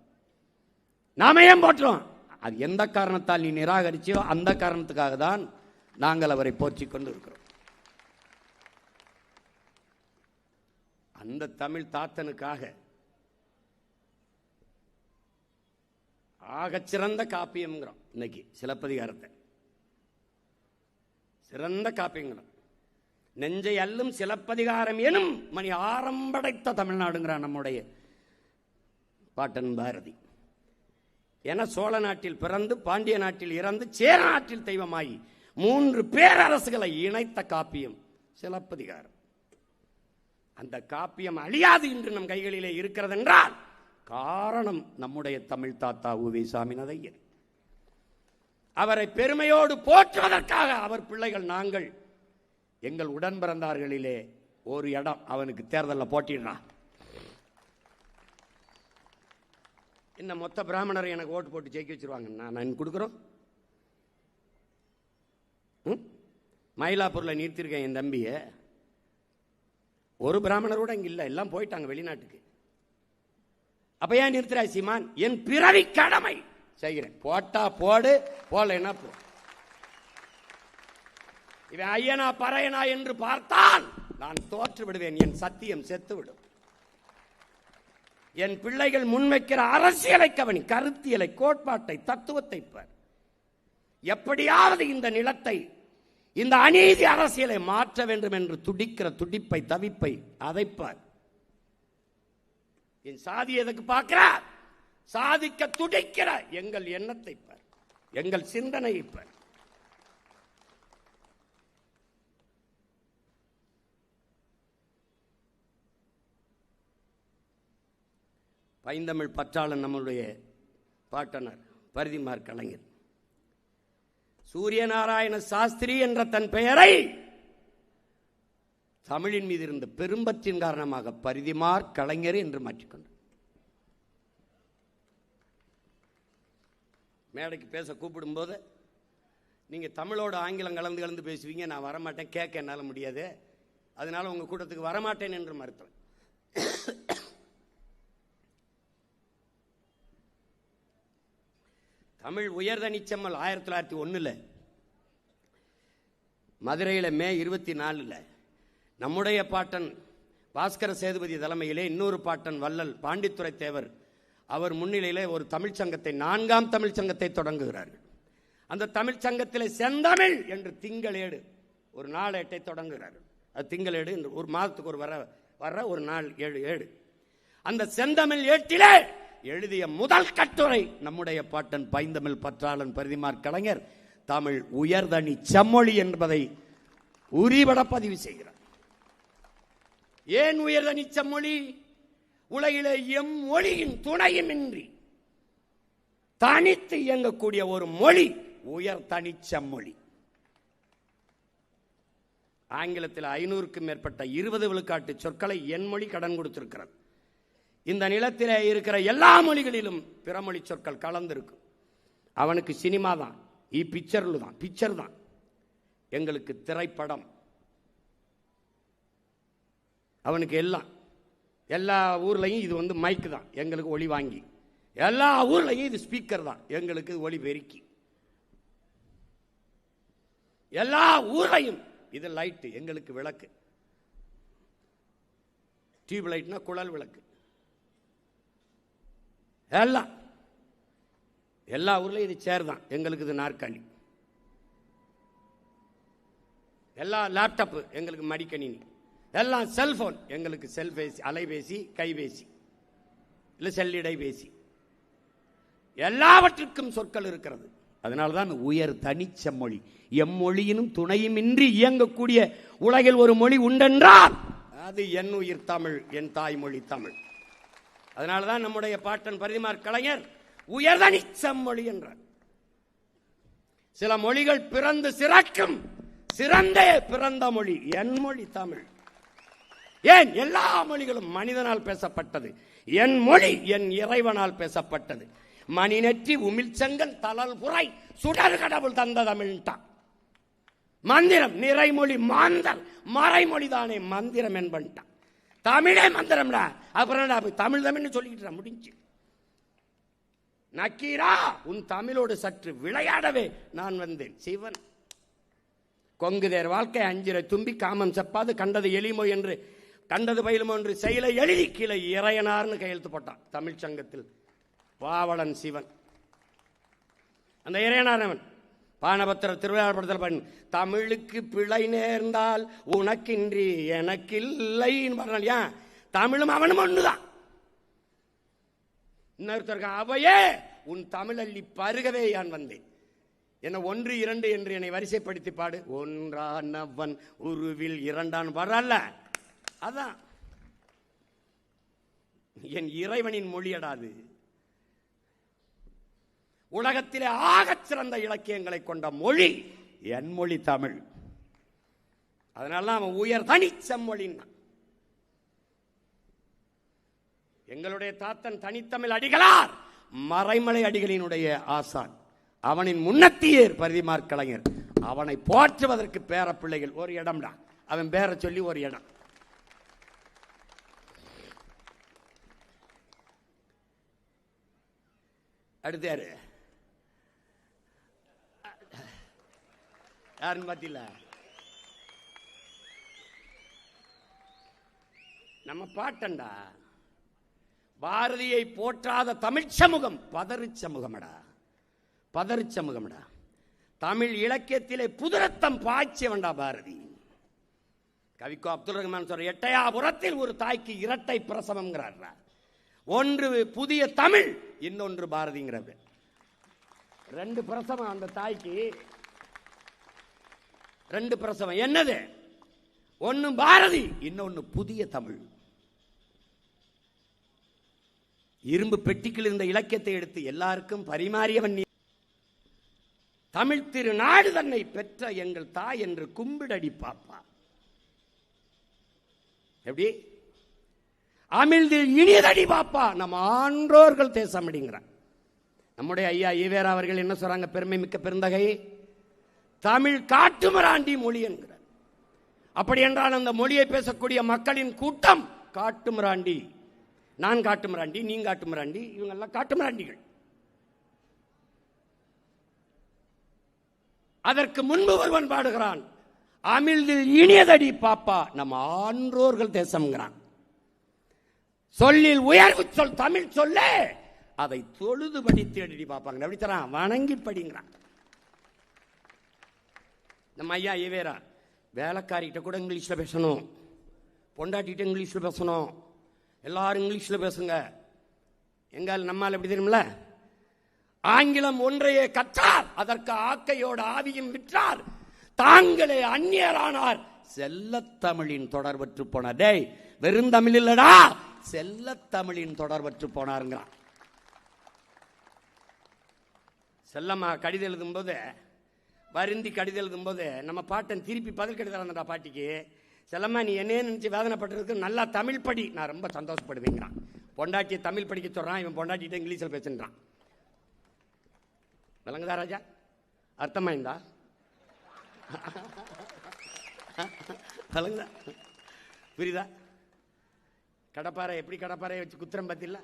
நாம ஏன் போற்றோம்? அது எந்த காரணத்தால் நீ நிராகரிச்சியோ அந்த காரணத்துக்காக தான் நாங்கள் அவரை போற்றிக் கொண்டு இருக்கிறோம். அந்த தமிழ் தாத்தனுக்காக ஆகச்சிறந்த காப்பியம்ங்கிறோம் இன்னைக்கு சிலப்பதிகாரத்தை. சிறந்த காப்பியங்கிறோம். நெஞ்சை அல்லும் சிலப்பதிகாரம் எனும் மணி ஆரம்படைத்த தமிழ்நாடுங்கிறான் நம்முடைய பாட்டன் பாரதி. என சோழ நாட்டில் பிறந்து பாண்டிய நாட்டில் இறந்து சேர நாட்டில் தெய்வமாயி 3 பேரரசுகளை இணைத்த காப்பியம் சிலப்பதிகாரம். அந்த காப்பியம் அழியாது இன்று நம் கைகளிலே இருக்கிறது என்றால் காரணம் நம்முடைய தமிழ் தாத்தா உவே சாமிநாதையர். அவரை பெருமையோடு போற்றுவதற்காக அவர் பிள்ளைகள் நாங்கள் எங்கள் உடன் பிறந்தார்களிலே ஒரு இடம் அவனுக்கு தேர்தலில் போட்டிடுறான். என்ன மொத்த பிராமணரை எனக்கு ஓட்டு போட்டு ஜெயிக்க வச்சிருவாங்க, நான் கொடுக்குறோம். மயிலாப்பூரில் நிறுத்திருக்கேன் என் தம்பியை. ஒரு பிராமணர் கூட இங்க இல்லை, எல்லாம் போயிட்டாங்க வெளிநாட்டுக்கு. அப்ப ஏன் நிறுத்துறா சீமான்? என் பிறவி கடமை செய்கிறேன். போட்டா போடு, போடலைன்னா போ. இவன் ஐயனா பறையனா என்று பார்த்தால் நான் தோற்று விடுவேன். என் சத்தியம் செத்து விடும். என் பிள்ளைகள் முன்வைக்கிற அரசியலை கவனி, கருத்தியலை, கோட்பாட்டை, தத்துவத்தை பார். எப்படியாவது இந்த நிலத்தை, இந்த அநீதி அரசியலை மாற்ற வேண்டும் என்று துடிக்கிற துடிப்பை, தவிப்பை அதைப்பார். என் சாதி எதுக்கு பார்க்கிறார்? சாதிக்க துடிக்கிற எங்கள் எண்ணத்தை பார், எங்கள் சிந்தனையை பார். பைந்தமிழ் பற்றாளன் நம்முடைய பாட்டனர் பரிதிமார் கலைஞர் சூரியநாராயண சாஸ்திரி என்ற தன் பெயரை தமிழின் மீது இருந்த பெரும்பற்றின் காரணமாக பரிதிமார் கலைஞர் என்று மாற்றிக்கொண்டார். மேடைக்கு பேச கூப்பிடும்போது நீங்கள் தமிழோட ஆங்கிலம் கலந்து கலந்து பேசுவீங்க, நான் வரமாட்டேன், கேட்க என்னால் முடியாது, அதனால உங்கள் கூட்டத்துக்கு வரமாட்டேன் என்று மறுத்தேன். தமிழ் உயர்தனிச்சம்மல் 1901 மதுரையில் மே 24 நம்முடைய பாட்டன் பாஸ்கர சேதுபதி தலைமையிலே இன்னொரு பாட்டன் வள்ளல் பாண்டித்துரை தேவர் அவர் முன்னிலையிலே ஒரு தமிழ்ச்சங்கத்தை, 4ஆம் தமிழ்ச்சங்கத்தை தொடங்குகிறார்கள். அந்த தமிழ்ச்சங்கத்திலே செந்தமிழ் என்று திங்களேடு ஒரு நாளேட்டை தொடங்குகிறார்கள். அது திங்களேடு என்று ஒரு மாதத்துக்கு ஒரு வர ஒரு நாள் 7 ஏடு. அந்த செந்தமிழ் ஏட்டிலே எழுதிய முதல் கட்டுரை நம்முடைய பாட்டன் பைந்தமிழ் பற்றாளன் பரிதிமாற் கலைஞர் தமிழ் உயர்தனி செம்மொழி என்பதை உரிபட பதிவு செய்கிறார். ஏன் உயர்தனி செம்மொழி? உலகிலே எம்மொழியின் துணையுமின்றி தனித்து இயங்கக்கூடிய ஒரு மொழி உயர்தனி செம்மொழி. ஆங்கிலத்தில் 500க்கும் மேற்பட்ட 20 விழுக்காட்டு சொற்களை என் மொழி கடன் கொடுத்திருக்கிறது. இந்த நிலத்திலே இருக்கிற எல்லா மொழிகளிலும் பிறமொழி சொற்கள் கலந்திருக்கும். அவனுக்கு சினிமா தான், பிக்சர் தான், எங்களுக்கு திரைப்படம். அவனுக்கு எல்லா ஊர்லையும் இது மைக்கு தான், எங்களுக்கு ஒளி வாங்கி. எல்லா ஊர்லையும் இது ஸ்பீக்கர் தான், எங்களுக்கு ஒளி பெருக்கி. எல்லா ஊர்லையும் இது லைட்டு, எங்களுக்கு விளக்கு. டியூப் லைட்னா குழல் விளக்கு. எல்லா ஊர்லயும் இது சேர் தான், எங்களுக்கு இது நாற்காலி. எல்லா லேப்டாப் எங்களுக்கு மடிக்கணினி. எல்லாம் செல்போன் எங்களுக்கு செல்பேசி, அலைபேசி, கைபேசி, இல்லை செல்லிடைபேசி. எல்லாவற்றிற்கும் சொற்கள் இருக்கிறது. அதனால்தான் உயர் தனிச்செம்மொழி. எம்மொழியினும் துணையுமின்றி இயங்கக்கூடிய உலகில் ஒரு மொழி உண்டென்றால் அது என் உயிர் தமிழ், என் தாய்மொழி தமிழ். அதனால்தான் நம்முடைய பாட்டன் பரிதிமாற் கலைஞர் உயர்தனி செம்மொழி என்றார். சில மொழிகள் பிறந்து சிறக்கும், சிறந்தே பிறந்த மொழி என் மொழி தமிழ். ஏன்? எல்லா மொழிகளும் மனிதனால் பேசப்பட்டது, என் மொழி என் இறைவனால் பேசப்பட்டது. மணி நெற்றி உமிழ்ச்செங்கல் தளல் புரை சுடர் கடவுள் தந்த தமிழ்தான் மந்திரம். நிறைமொழி மாந்தர் மறைமொழி தானே மந்திரம் என்பன்ட்டான். தமிழே மந்திரம்டா. அப்புறம் தமிழ் தமிழ்னு சொல்லிக்கிட்டு முடிஞ்சு. நக்கீரா, உன் தமிழோடு சற்று விளையாடவே நான் வந்தேன். சிவன் கொங்குதேர் வாழ்க்கை அஞ்சிரை தும்பி காமம் செப்பாது கண்டது எளிமோ என்று கண்டது பயிலுமோ என்று செயலை எழுதி கீழே இறையனார்னு கையெழுத்து போட்டான் தமிழ் சங்கத்தில் பாவலன் சிவன். அந்த இறையனார் பானபத்திர திருவிழாப்படுத்தல் பண்ணி தமிழுக்கு பிழை நேர்ந்தால் உனக்கின்றி எனக்கில்லை. தமிழும் அவனும் ஒண்ணுதான். இன்னொருத்தருக்கு அவையே உன் தமிழள்ளி பருகவே யான் வந்தேன். என்ன 1 2 என்று என்னை வரிசைப்படுத்தி பாடு. ஒன்றானவன் உருவில் இரண்டான் வரல. அதான் என் இறைவனின் மொழியடாது. உலகத்திலே ஆகச் சிறந்த இலக்கியங்களை கொண்ட மொழி என் மொழி தமிழ். அதனால அவன் உயர் தனி செம்மொழின்னா. எங்களுடைய தாத்தன் தனித்தமிழ் அடிகளார் மறைமலை அடிகளினுடைய ஆசான். அவனின் முன்னத்தியர் பரிதிமாற் கலைஞர். அவனை போற்றுவதற்கு பேர பிள்ளைகள் ஒரு இடம்டா. அவன் பேரை சொல்லி ஒரு இடம். அடுத்து யாருன்னு பார்த்தீங்களா? நம்ம பாட்டண்டா. பாரதியை போற்றாத தமிழ் சமூகம் பதறு சமூகமடா, பதறு சமூகமடா. தமிழ் இலக்கியத்திலே புதுரத்தம் பாய்ச்சியவன்டா பாரதி. கவிக்கோ அப்துல் ரஹ்மான் சொல்ற எட்டயாபுரத்தில் ஒரு தாய்க்கு இரட்டை பிரசவம்ங்கிறார். ஒன்று புதிய தமிழ், இன்னொன்று பாரதிங்கிறது. 2 பிரசவம் அந்த தாய்க்கு. 2 பிரசவம். என்னது? ஒன்னு பாரதி, இன்னொன்னு புதிய தமிழ். இரும்பு பெட்டிக்குள் இருந்த இலக்கியத்தை எடுத்து எல்லாருக்கும் பரிமாறியவன் நீ. தமிழ் திருநாடு தன்னை பெற்ற எங்கள் தாய் என்று கும்பிடடி பாப்பா. எப்படி? அமிழ்தில் இனியதடி பாப்பா நம் ஆன்றோர்கள் தேசம் அப்படிங்கிறான். நம்முடைய ஐயா ஈவேரா அவர்கள் என்ன சொல்றாங்க? பெருமை மிக்க பெருந்தகை தமிழ் காட்டுமிராண்டி மொழி என்கிறார். அப்படி என்றால் அந்த மொழியை பேசக்கூடிய மக்களின் கூட்டம் காட்டுமிராண்டி. நான் காட்டுமிராண்டி, நீ காட்டுமிராண்டி, இவங்க எல்லாம் காட்டுமிராண்டிகள். அதற்கு முன்பு ஒருவன் பாடுகிறான், அமிழ்தில் இனியதடி பாப்பா நம் ஆன்றோர்கள் தேசம்ங்கிறான். சொல்லில் உயர்வு சொல் தமிழ் சொல்ல அதை தொழுது படித்து எழுதி பார்ப்பாங்க. எப்படி தரான்? வணங்கி படிங்கிறான். நம்ம ஐயா ஈவேரா வேலைக்காரிகிட்ட கூட இங்கிலீஷ்ல பேசணும், பொண்டாட்டிகிட்ட இங்கிலீஷ்ல பேசணும், எல்லாரும் இங்கிலீஷ்ல பேசுங்க. எங்கால் நம்மால் எப்படி தெரியுமில்ல? ஆங்கிலம் ஒன்றையே கற்றார், அதற்கு ஆக்கையோட ஆவியும் விற்றார், தாங்களே அந்நியரானார், செல்லத்தமிழின் தொடர்பற்று போனார். டேய், வெறும் தமிழ் இல்லடா, செல்லத்தமிழின் தொடர்பற்று போனாருங்கிறான். செல்லம்மா கடிதம் எழுதும் போது, வருந்தி கடிதம் எழுதும் போது நம்ம பாட்டன் திருப்பி பதில் கடிதம் அந்த பாட்டிக்கு, செல்லம்மா நீ என்ன நினைச்சு வேதனைப்பட்டிருக்கு, நல்லா தமிழ் படி, நான் ரொம்ப சந்தோஷப்படுவேங்கிறான். பொண்டாட்டியை தமிழ் படிக்க சொல்றான், இவன் பொண்டாட்டிகிட்ட இங்கிலீஷில் பேசுறான். விளங்குதா ராஜா? அர்த்தமாயிருந்தா? விளங்குதா? புரியுதா? கடப்பாறை எப்படி கடப்பாறையை வச்சு குத்திரம் பத்தில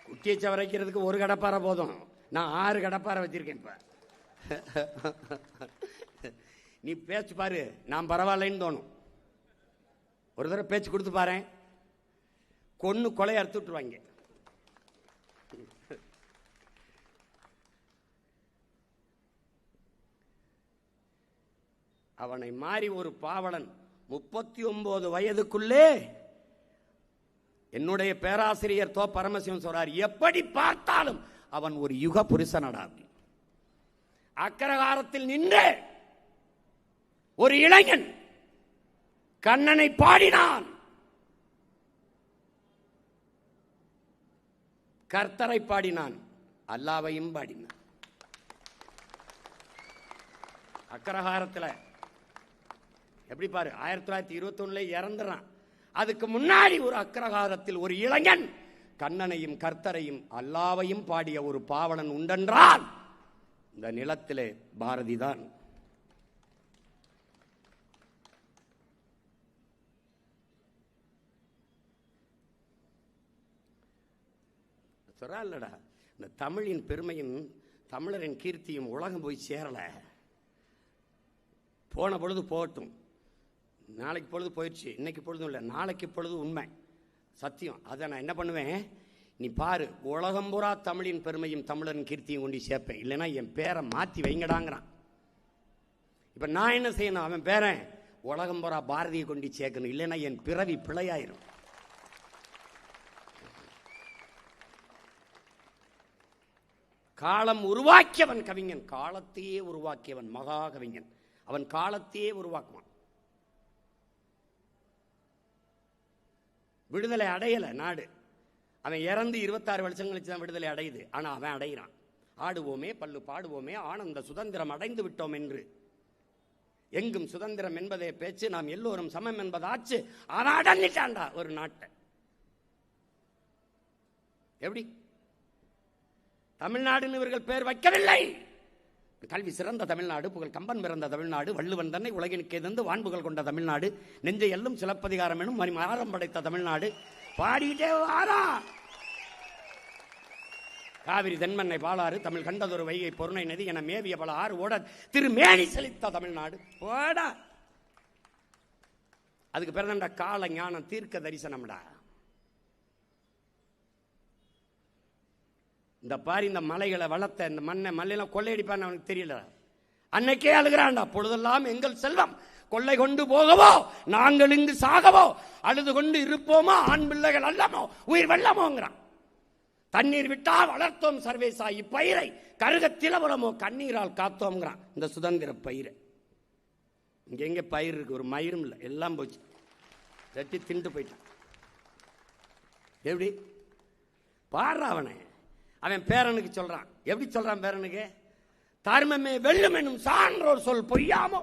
குட்டியை சவரைக்கிறதுக்கு ஒரு கடப்பாறை போதும், நான் 6 கடப்பாறை வச்சிருக்கேன். இப்ப நீ பேச்சு பாரு, நான் பரவாயில்லைன்னு தோணும். ஒரு தடவை பேச்சு கொடுத்து பாரு, கொன்னு கொலை அறுத்து விட்டுருவாங்க. அவனை மாறி ஒரு பாவலன் 39 வயதுக்குள்ளே, என்னுடைய பேராசிரியர் தோ பரமசிவன் சொல்றார், எப்படி பார்த்தாலும் அவன் ஒரு யுக புருஷனடா. அக்கரகாரத்தில் நின்று ஒரு இளைஞன் கண்ணனை பாடினான், கர்த்தரை பாடினான், அல்லாவையும் பாடினான். அக்கரகாரத்தில் எப்படி பாரு, 1921 இறந்துறான். அதுக்கு முன்னாடி ஒரு அக்கரகாரத்தில் ஒரு இளைஞன் கண்ணனையும் கர்த்தரையும் அல்லாவையும் பாடிய ஒரு பாவலன் உண்டென்றால் இந்த நிலத்திலே பாரதி தான். சொல்றா, இந்த தமிழின் பெருமையும் தமிழரின் கீர்த்தியும் உலகம் போய் சேரல. போன பொழுது போகட்டும், நாளைக்கு பொழுது போயிடுச்சு, இன்னைக்கு பொழுதும் இல்லை, நாளைக்கு பொழுது உண்மை சத்தியம். அதை நான் என்ன பண்ணுவேன், நீ பாரு, உலகம் பூரா தமிழின் பெருமையும் தமிழரின் கீர்த்தியும் கொண்டு சேர்ப்பேன். இல்லைன்னா என் பேரை மாற்றி வைங்கடாங்கிறான். இப்போ நான் என்ன செய்யணும், அவன் பேரன் உலகம் பூரா பாரதியை கொண்டு சேர்க்கணும், இல்லைன்னா என் பிறவி பிழையாயிரும். காலம் உருவாக்கியவன் கவிஞன், காலத்தையே உருவாக்கியவன் மகா கவிஞன். அவன் காலத்தையே உருவாக்குவான். விடுதலை அடையலை நாடு, அவன் இறந்து 26 வருஷம் கழிச்சு தான் விடுதலை அடையுது. ஆனால் அவன் அடைகிறான். ஆடுவோமே பல்லு பாடுவோமே ஆனந்த சுதந்திரம் அடைந்து விட்டோம் என்று, எங்கும் சுதந்திரம் என்பதே பேச்சு, நாம் எல்லோரும் சமம் என்பதாச்சு. அவன் அடங்கிட்டான்டா ஒரு நாட்டை. எப்படி தமிழ்நாடுன்னு இவர்கள் பேர் வைக்கவில்லை. கல்வி சிறந்த தமிழ்நாடு, புகழ் கம்பன் பிறந்த தமிழ்நாடு, வள்ளுவன் தன்னை உலகினுக்கு எதிர்ந்து வான்புகள் கொண்ட தமிழ்நாடு, நெஞ்சை எல்லும் சிலப்பதிகாரம் எனும் மாறம் படைத்த தமிழ்நாடு. பாடிட்டே வாரா. காவிரி தென்மண்ணை பாலாறு, தமிழ் கண்டதொரு வைகை பொருணை நதி என மேவிய பல ஆறு ஓட திருமேனி செழித்த தமிழ்நாடு. போடா, அதுக்கு பிறந்த கால ஞானம் தீர்க்க தரிசனம்டா. இந்த பாரி, இந்த மலைகளை வளர்த்த இந்த மண்ணை மலையெல்லாம் கொள்ளையடிப்பான்னு அவனுக்கு தெரியல. அன்னைக்கே அழுகிறான்டா, பொழுதெல்லாம் எங்கள் செல்வம் கொள்ளை கொண்டு போகவோ நாங்கள் இங்கு சாகவோ, அழுது கொண்டு இருப்போமோ ஆண் பிள்ளைகள் அல்லமோ உயிர் வெள்ளமோங்கிறான். தண்ணீர் விட்டா வளர்த்தோம் சர்வேசா இப்பயிரை, கருக திலவரமோ கண்ணீரால் காத்தோம்ங்கிறான். இந்த சுதந்திர பயிரை இங்க எங்க பயிர் இருக்கு, ஒரு மயிரும் இல்லை, எல்லாம் போச்சு, தட்டி திண்டு போயிட்டான். எப்படி பாடுற அவனை, அவன் பேரனுக்கு சொல்றான். எப்படி சொல்றான் பேரனுக்கு, தர்மமே வெல்லும் என்னும் சான்றோர் சொல் பொய்யாமோ,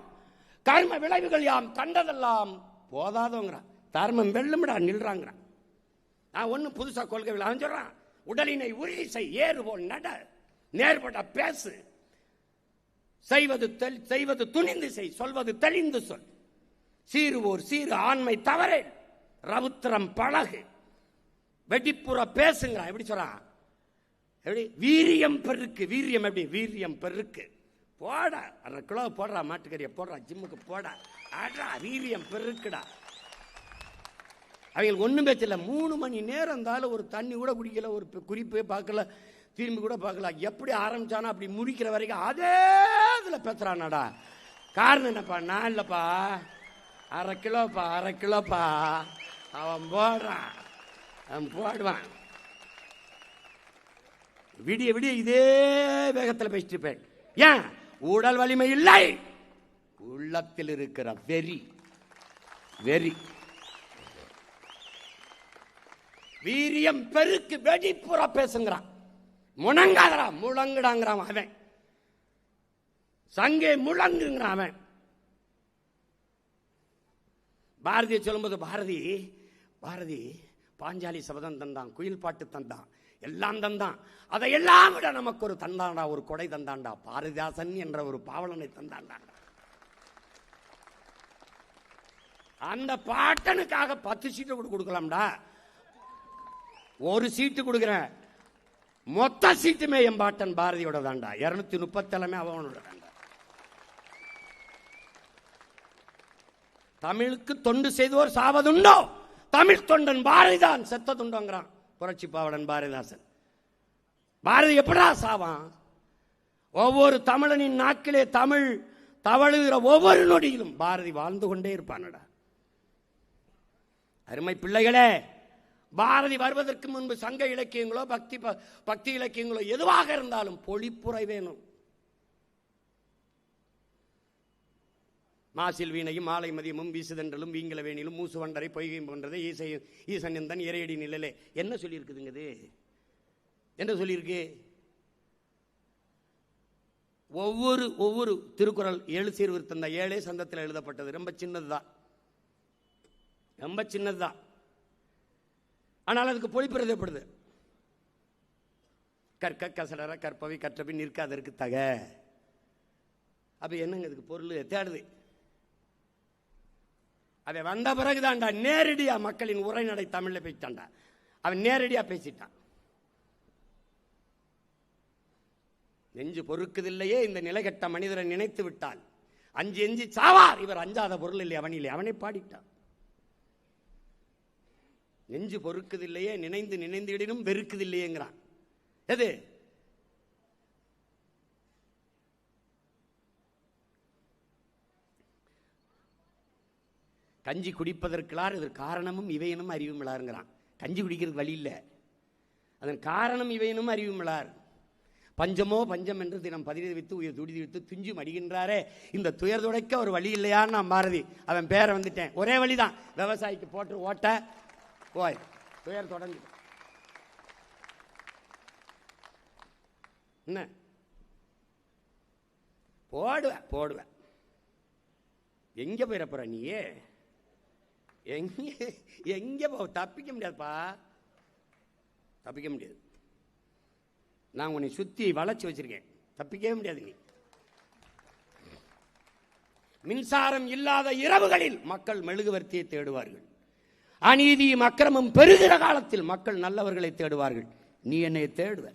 கர்ம விளைவுகள் யாம் கண்டதெல்லாம் போதாதோங்கிறான். தர்மம் வெல்லும்டா நில்றாங்கிறான். நான் ஒன்னும் புதுசா கொள்கை அவன் சொல்றான், உடலினை உறுதி செய், ஏறு போல் நட, நேர்பட பேசு, செய்வது துணிந்து செய், சொல்வது தெளிந்து சொல், சீருவோர் சீரு ஆண்மை தவறே, ரவுத்திரம் பழகு, வெடிப்புற பேசுங்க. எப்படி சொல்றான்? எப்படி? வீரியம் பெருக்கு. வீரியம் எப்படி? வீரியம் பெருக்கு. போட 1/2 கிலோ போடுறா, மாட்டுக்கறியை போடுறா, ஜிம்முக்கு போட, ஆடா, வீரியம் பெருக்குடா. அவங்களுக்கு ஒன்றும் பேச்சல. 3 மணி நேரம் இருந்தாலும் ஒரு தண்ணி கூட குடிக்கல, ஒரு குறிப்பே பார்க்கல, திரும்பி கூட பார்க்கல. எப்படி ஆரம்பிச்சானா அப்படி முடிக்கிற வரைக்கும் அதே இதில் பேசுறானாடா. காரணம் என்னப்பா? நான் இல்லைப்பா, 1/2 கிலோப்பா, 1/2 கிலோப்பா. அவன் போடுறான், அவன் போடுவான். விடிய விடிய இதே வேகத்தில் பேசிட்டு இருப்பேன். ஏன்? உடல் வலிமை இல்லை, உள்ளத்தில் இருக்கிற வெறி. வெறி. வீரியம் பெருக்கு, வெடிப்புற பேசுங்கிறான். முழங்காதரா, முழங்குடாங்கிறான் அவன். சங்கே முழங்குங்கிறான் அவன். பாரதியை சொல்லும்போது பாரதி பாஞ்சாலி சபதம் தந்தான், குயில் பாட்டு தந்தான், எல்லாம் தந்தான். அதையெல்லாம் விட நமக்கு ஒரு தந்தாண்டா, ஒரு கொடை தந்தாண்டா, பாரதிதாசன் என்ற ஒரு பாவலனை தந்தாண்டா. அந்த பாட்டனுக்காக 10 சீட்டு கொடுக்கலாம்டா. ஒரு சீட்டு கொடுக்கிறேன், மொத்த சீட்டுமே என் பாட்டன் பாரதியோட தாண்டா. 237 அவனோட தாண்டா. தமிழுக்கு தொண்டு செய்தோர் சாவதுண்டோ, தமிழ் தொண்டன் பாரதிதான் செத்ததுண்டோங்கிறான் புரட்சி பாவலன் பாரதிதாசன். பாரதி எப்படா சாவான்? ஒவ்வொரு தமிழனின் நாக்கிலே தமிழ் தவழுகிற ஒவ்வொரு நொடியிலும் பாரதி வாழ்ந்து கொண்டே இருப்பானடா. அருமை பிள்ளைகளே, பாரதி வருவதற்கு முன்பு சங்க இலக்கியங்களோ பக்தி இலக்கியங்களோ எதுவாக இருந்தாலும் பொழிப்புரை வேணும். மாசில் வீணையும் மாலை மதியமும் வீசுதென்றலும் வீங்கல வேணிலும் மூசு வண்டரை பொய்கையும் போன்றதை ஈசன் இறையடி நிழலே. என்ன சொல்லியிருக்குதுங்க? இது என்ன சொல்லியிருக்கு? ஒவ்வொரு திருக்குறள் 7 சீர்திருத்தம் தான், 7 சந்தத்தில் எழுதப்பட்டது. ரொம்ப சின்னதுதான், ரொம்ப சின்னதுதான். ஆனால் அதுக்கு பொழிப்பு எழுதப்படுது. கற்க கசடர கற்பவை கற்றபின் நிற்க அதற்கு தக. அப்ப என்னங்க இதுக்கு பொருள் தேடுது? அவன் வந்த பிறகுதான்டா நேரடியா மக்களின் உரைநடை தமிழ்ல பேசிட்டான்டா. அவன் நேரடியா பேசிட்டான். நெஞ்சு பொறுக்குதில்லையே இந்த நிலைகட்ட மனிதரை நினைத்து விட்டால் அஞ்சு எஞ்சி சாவார் இவர், அஞ்சாத பொருள் இல்லை அவனிலே. அவனை பாடிட்டான். நெஞ்சு பொறுக்குதில்லையே நினைந்து நினைந்திடனும் வெறுக்குதில்லையேங்கிறான். எது? கஞ்சி குடிப்பதற்குளார் இதற்கு காரணமும் இவையனும் அறிவுமிழாருங்கிறான். கஞ்சி குடிக்கிறது வழி இல்லை, அதன் காரணம் இவையனும் அறிவுமிழார். பஞ்சமோ பஞ்சம் என்று தினம் பதிவு வைத்து உயிர் துடிதி வைத்து துஞ்சும் அடிகின்றாரே, இந்த துயர் துடைக்க ஒரு வழி இல்லையான்னு நான் பாரதி அவன் பேரை வந்துட்டேன். ஒரே வழிதான், விவசாயிக்கு போட்டு ஓட்ட போய் துயர் தொடர்ந்து. என்ன போடுவேன். எங்க போயிட போற நீயே? எங்க போ? தப்பிக்க முடியாதுப்பா, தப்பிக்க முடியாது. நான் உன்னை சுத்தி வளைச்சு வச்சிருக்கேன், தப்பிக்கவே முடியாது நீ. மின்சாரம் இல்லாத இரவுகளில் மக்கள் மெழுகுவர்த்தியை தேடுவார்கள். அநீதியும் அக்கிரமம் பெருகிற காலத்தில் மக்கள் நல்லவர்களை தேடுவார்கள். நீ என்னை தேடுவ.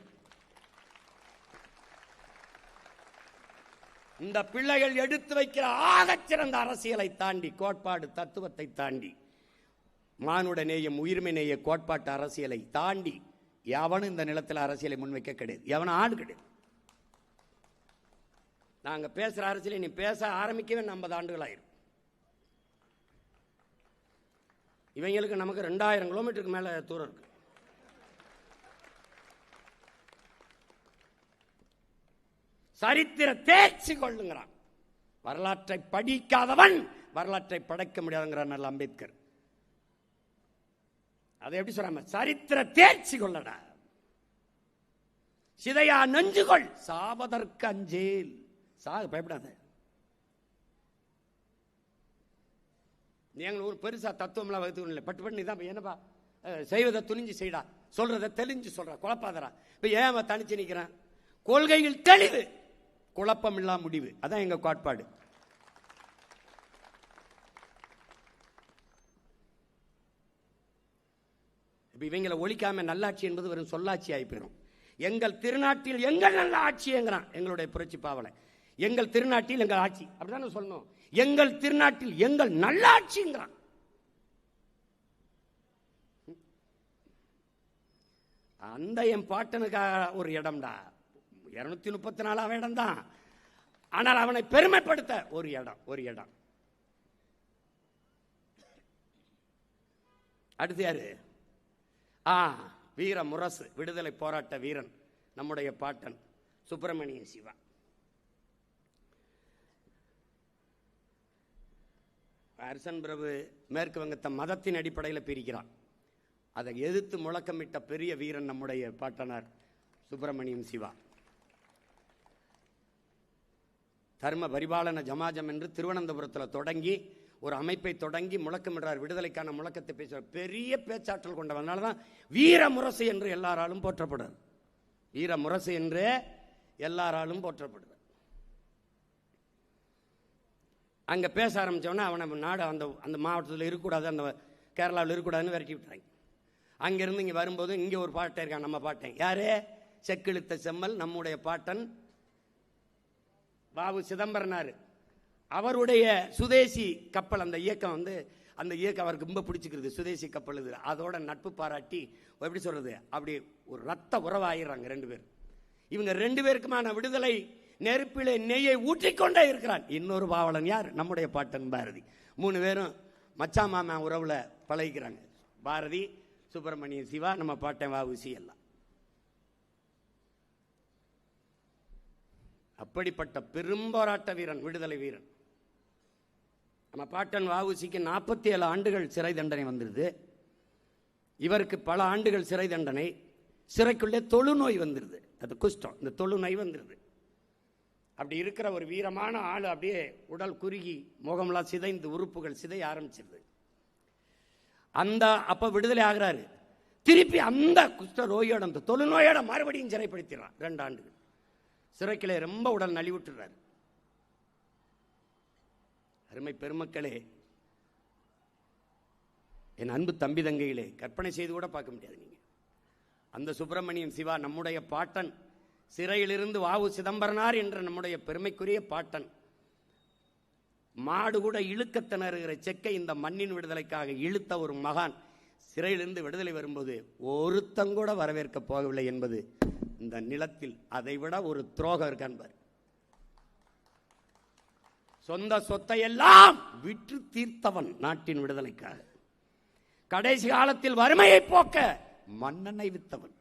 இந்த பிள்ளைகள் எடுத்து வைக்கிற ஆகச் சிறந்த அரசியலை தாண்டி, கோட்பாடு தத்துவத்தை தாண்டி, மானுட நேயம் உயிர்மை நேய கோட்பாட்டு அரசியலை தாண்டி எவனும் இந்த நிலத்தில் அரசியலை முன்வைக்க கிடையாது. எவனும் ஆடு கிடையாது. நாங்க பேசுற அரசியலை நீ பேச ஆரம்பிக்கவே 50 ஆண்டுகள் ஆயிரும். இவங்களுக்கு நமக்கு 2000 கிலோமீட்டருக்கு மேல தூரம் இருக்கு. சரித்திர தேர்ச்சி கொள்ளுங்கிறான். வரலாற்றை படிக்காதவன் வரலாற்றை படைக்க முடியாதுங்கிறார் நல்ல அம்பேத்கர். அதை எப்படி சொல்றாம? சரித்திர தேர்ச்சி கொள்ளடா, சிதையா நெஞ்சுகொள், சாவதற்கு அஞ்சேல். சாக பயப்படாத. நீங்க ஒரு பெருசா தத்துவம்லாம் வகுத்து இல்லை, பட்டு பண்ணி தான் என்னப்பா செய்வதை துணிஞ்சு செய்டா, சொல்றதை தெளிஞ்சு சொல்ற, குழப்பாதரா. இப்ப ஏன் அவன் தனிச்சு நிக்கிறான்? கொள்கையில் தெளிவு, குழப்பம் இல்லா முடிவு. அதான் எங்க கோட்பாடு. இவங்களை ஒழிக்காம நல்லாட்சி என்பது வெறும் சொல்லாட்சி ஆயிப்போம். எங்கள் திருநாட்டில் எங்கள் நல்ல ஆட்சிங்கிறான் எங்களுடைய புரட்சி பாவலை. எங்கள் திருநாட்டில் எங்கள் ஆட்சி அப்படிதானே சொல்லணும். எங்கள் திருநாட்டில் எங்கள் நல்லாட்சிங்கிறான். அந்த என் பாட்டனுக்காக ஒரு இடம்டா, 234 இடம் தான். ஆனால் அவனை பெருமைப்படுத்த ஒரு இடம். அடுத்து யாரு? வீர முரசு, விடுதலை போராட்ட வீரன், நம்முடைய பாட்டன் சுப்பிரமணிய சிவா. அரசன் பிரபு மேற்கு வங்கத்தை மதத்தின் அடிப்படையில் பிரிக்கிறான். அதை எதிர்த்து முழக்கமிட்ட பெரிய வீரன் நம்முடைய பாட்டனார் சுப்பிரமணியம் சிவா. தர்ம பரிபாலன ஜமாஜம் என்று திருவனந்தபுரத்தில் தொடங்கி ஒரு அமைப்பை தொடங்கி முழக்கமிடுறார். விடுதலைக்கான முழக்கத்தை பேசுவார். பெரிய பேச்சாற்றல் கொண்டவனால தான் வீர முரசு என்று எல்லாராலும் போற்றப்படுறார். வீர முரசு என்று எல்லாராலும் போற்றப்படுறார். அங்கே பேச ஆரம்பித்தவொன்னே அவனை நாடு அந்த மாவட்டத்தில் இருக்கக்கூடாது, அந்த கேரளாவில் இருக்கக்கூடாதுன்னு விரட்டி விட்டாங்க. அங்கேருந்து இங்கே வரும்போது இங்கே ஒரு பாட்டை இருக்கான், நம்ம பாட்டன் யாரு? செக்கிழுத்த செம்மல், நம்முடைய பாட்டன் வாவு சிதம்பரனார். அவருடைய சுதேசி கப்பல், அந்த இயக்கம் அந்த இயக்கம் அவருக்கு ரொம்ப பிடிச்சிக்கிறது. சுதேசி கப்பல் இது. அதோட நட்பு பாராட்டி எப்படி சொல்றது, அப்படி ஒரு ரத்த உறவாயிடுறாங்க 2 பேர். இவங்க 2 பேருக்குமான விடுதலை நெருப்பிலே நெய்யை ஊற்றிக்கொண்டே இருக்கிறான். இன்னொரு பாவலன் யார்? நம்முடைய பாட்டன் பாரதி. 3 பேரும் மச்சா மாமா உறவுல பழகிக்கிறாங்க. பாரதி, சுப்பிரமணிய சிவா, நம்ம பாட்டன் வஉசி எல்லாம். அப்படிப்பட்ட பெரும் போராட்ட வீரன், விடுதலை வீரன் நம்ம பாட்டன் வஉசிக்கு 47 ஆண்டுகள் சிறை தண்டனை வந்துருது. இவருக்கு பல ஆண்டுகள் சிறை தண்டனை. சிறைக்குள்ளே தொழுநோய் வந்துருது. அது குஷ்டம், இந்த தொழுநோய் வந்துருது. அப்படி இருக்கிற ஒரு வீரமான ஆள் அப்படியே உடல் குறுகி முகம்லாம் சிதைந்து உறுப்புகள் சிதைய ஆரம்பிச்சிருது. அப்ப விடுதலை ஆகிறாரு. திருப்பி அந்த குஷ்ட நோயோட, அந்த தொழுநோயோட மறுபடியும் சிறைப்படுத்திடுறான். 2 ஆண்டுகள் சிறைக்கிலே ரொம்ப உடல் நலிவுட்டுறாரு. அருமை பெருமக்களே, என் அன்பு தம்பி தங்கைகளே, கற்பனை செய்து கூட பார்க்க முடியாது நீங்க. அந்த சுப்பிரமணியம் சிவா, நம்முடைய பாட்டன், சிறையிலிருந்து வாவு சிதம்பரனார் என்ற நம்முடைய பெருமைக்குரிய பாட்டன், மாடு கூட இழுக்க திணறுகிற செக்கை இந்த மண்ணின் விடுதலைக்காக இழுத்த ஒரு மகான், சிறையிலிருந்து விடுதலை வரும்போது ஒருத்தங்கூட வரவேற்க போகவில்லை என்பது இந்த நிலத்தில் அதைவிட ஒரு துரோகம் இருக்கான்பார். சொந்த சொத்தை எல்லாம் விற்று தீர்த்தவன் நாட்டின் விடுதலைக்காக. கடைசி காலத்தில் வறுமையை போக்க மன்னனை வித்தவன்.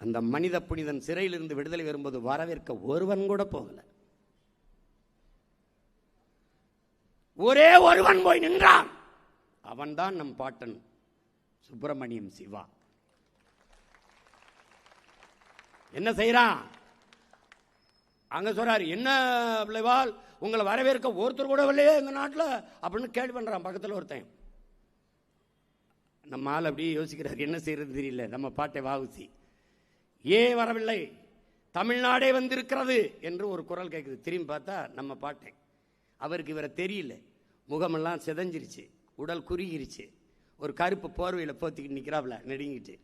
அந்த மனித புனிதன் சிறையிலிருந்து விடுதலை வரும்போது வரவேற்க ஒருவன் கூட போகல. ஒரே ஒருவன் போய் நின்றான். அவன்தான் நம் பாட்டன் சுப்பிரமணியம் சிவா. என்ன செய்யறான்? அங்க சொல்றாரு, என்ன விளைவால் உங்களை வரவேற்க ஒருத்தர் கூட இல்லையே எங்க நாட்டில் அப்படின்னு கேள்வி பண்றான். பக்கத்தில் ஒருத்தன். நம்ம ஆள் அப்படியே யோசிக்கிறார், என்ன செய்யறது தெரியல. நம்ம பாட்டை வஉசி ஏன் வரவில்லை, தமிழ்நாடே வந்திருக்கிறது என்று ஒரு குரல் கேட்குது. திரும்பி பார்த்தா நம்ம பாட்டை. அவருக்கு இவரை தெரியல. முகமெல்லாம் சிதைஞ்சிருச்சு, உடல் குறுகிருச்சு, ஒரு கருப்பு போர்வையில் போத்திக்கிட்டு நிற்கிறாப்ல நெடுங்கிட்டு.